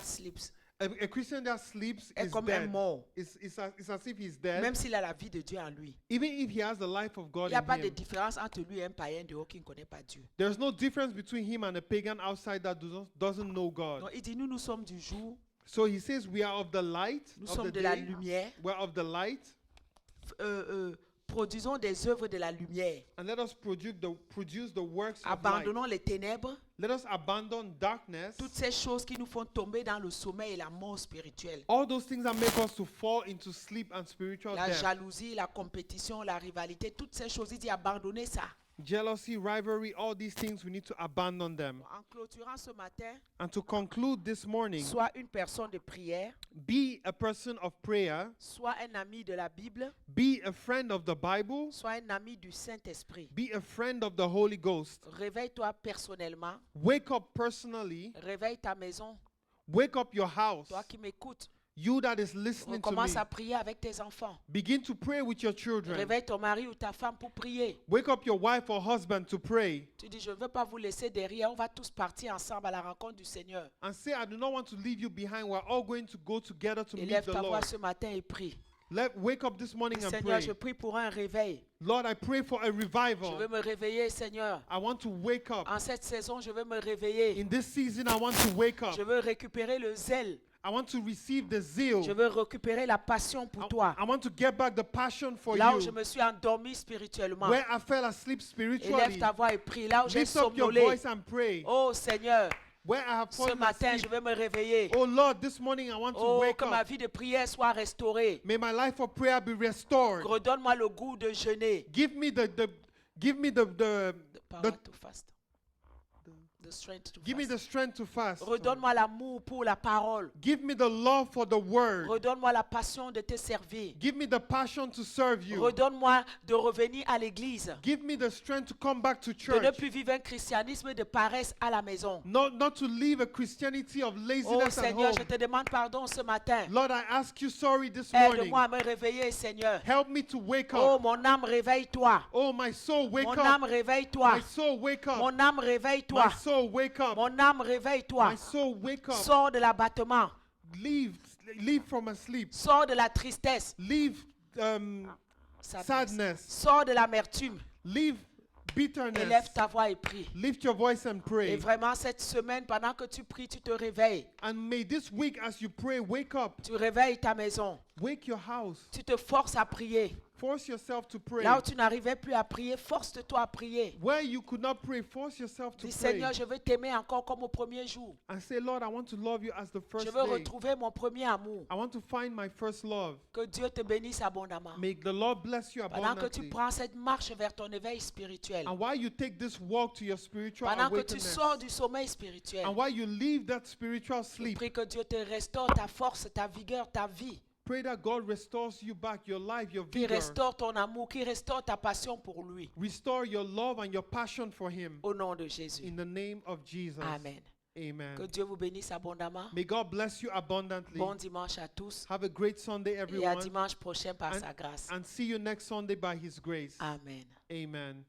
Sleeps a Christian that sleeps est is comme un dead. mort, It's as if he's dead. même s'il a la vie de Dieu en lui. Even if he has the life of Il God n'y a in pas de him. différence entre lui et un païen dehors qui ne connaît pas Dieu. There's no difference between him and a pagan outside that doesn't know God. Donc il dit, nous sommes du jour, So he says we are of the light, nous of sommes the de la day. lumière. We're of the light. Produisons des œuvres de la lumière. And let us produce the works of light. Abandonnons les ténèbres, Let us abandon darkness. toutes ces choses qui nous font tomber dans le sommeil et la mort spirituelle. All those things that make us to fall into sleep and spiritual La death. jalousie, la compétition, la rivalité, toutes ces choses, il dit abandonnez ça. Jealousy, rivalry, all these things, we need to abandon them. En clôturant ce matin, And to conclude this morning, sois une personne de prière, be a person of prayer, sois un ami de la Bible, be a friend of the Bible, sois un ami du Saint-Esprit. be a friend of the Holy Ghost. Réveille-toi personnellement, Wake up personally, réveille ta maison. wake up your house. Toi qui m'écoutes, You that is listening to me, commence à prier avec tes enfants. begin to pray with your children. Réveille ton mari ou ta femme pour prier. Wake up your wife or husband to pray. Tu dis, je ne veux pas vous laisser derrière, on va tous partir ensemble à la rencontre du Seigneur. And say, I do not want to leave you behind. We're all going to go together to meet Élève the ta voix Lord. ce matin et prie. Wake up this morning and Seigneur, pray. je prie pour un réveil. Lord, I pray for a Je revival. veux me réveiller, Seigneur. I want to wake up. En cette saison, je veux me réveiller. In this season, I want to wake up. Je veux récupérer le zèle. I want to receive the zeal. Je veux récupérer la passion pour toi. I want to get back the passion for Là où je you. me suis endormi spirituellement. Where I fell asleep Élève spiritually, ta voix et prie. Là où j'ai lift up your somnolé. voice and pray. Oh Seigneur, Where I have ce fallen matin, je asleep, veux me réveiller. oh Lord, this morning I want to Oh, wake que ma up. vie de prière soit restaurée. May my life of prayer be restored. Redonne-moi le goût de jeûner. Give me the Power to fast. The strength to give me fast. the strength to fast. Redonne-moi l'amour pour la parole. Give me the love for the word. Redonne-moi la passion de te servir. Give me the passion to serve you. Redonne-moi de revenir à l'église. Give me the strength to come back to De ne church. plus vivre un christianisme de paresse à la maison. Not to live a Christianity of Oh laziness at Seigneur, je home. te demande pardon ce matin. Lord, I ask you sorry this morning. Aide-moi à me réveiller, Seigneur. Help me to wake Oh, up. mon âme, réveille-toi. Oh, my soul, wake Mon up. âme, réveille-toi. My soul, wake up. Mon âme, réveille-toi. My soul, wake up. Mon âme, réveille-toi. My soul, wake up. Sors de l'abattement. Leave from a sleep. Sors de la tristesse. Leave sadness. Sors de l'amertume. Leave bitterness. Élève ta voix et prie. Lift your voice and Et pray. vraiment, cette semaine, pendant que tu pries, tu te réveilles. And may this week, as you pray, wake up. Tu réveilles ta maison. Wake your house. Tu te forces à prier. Force yourself to pray. Là où tu n'arrivais plus à prier, force-toi à prier. Where you could not pray, force yourself to Dis, pray. Seigneur, je veux t'aimer encore comme au premier jour. And say, Lord, I want to love you as the first Je veux day. retrouver mon premier amour. I want to find my first love. Que Dieu te bénisse abondamment. May the Lord bless you Pendant que tu abundantly. prends cette marche vers ton éveil spirituel. And while you take this walk to your spiritual Pendant que tu awakening, sors du sommeil spirituel. and while you leave that spiritual Je sleep, prie que Dieu te restaure ta force, ta vigueur, ta vie. pray that God restores you back, your life, your Qui vigor. restaure ton amour, qui restaure ta passion pour lui. Restore your love and your passion for Him. Au nom de Jésus. In the name of Jesus. Amen. Que Amen. Dieu vous bénisse abondamment. May God bless you abundantly. Bon dimanche à tous. Have a great Sunday, Et à everyone. dimanche prochain par sa grâce. And see you next Sunday by His grace. Amen. Amen.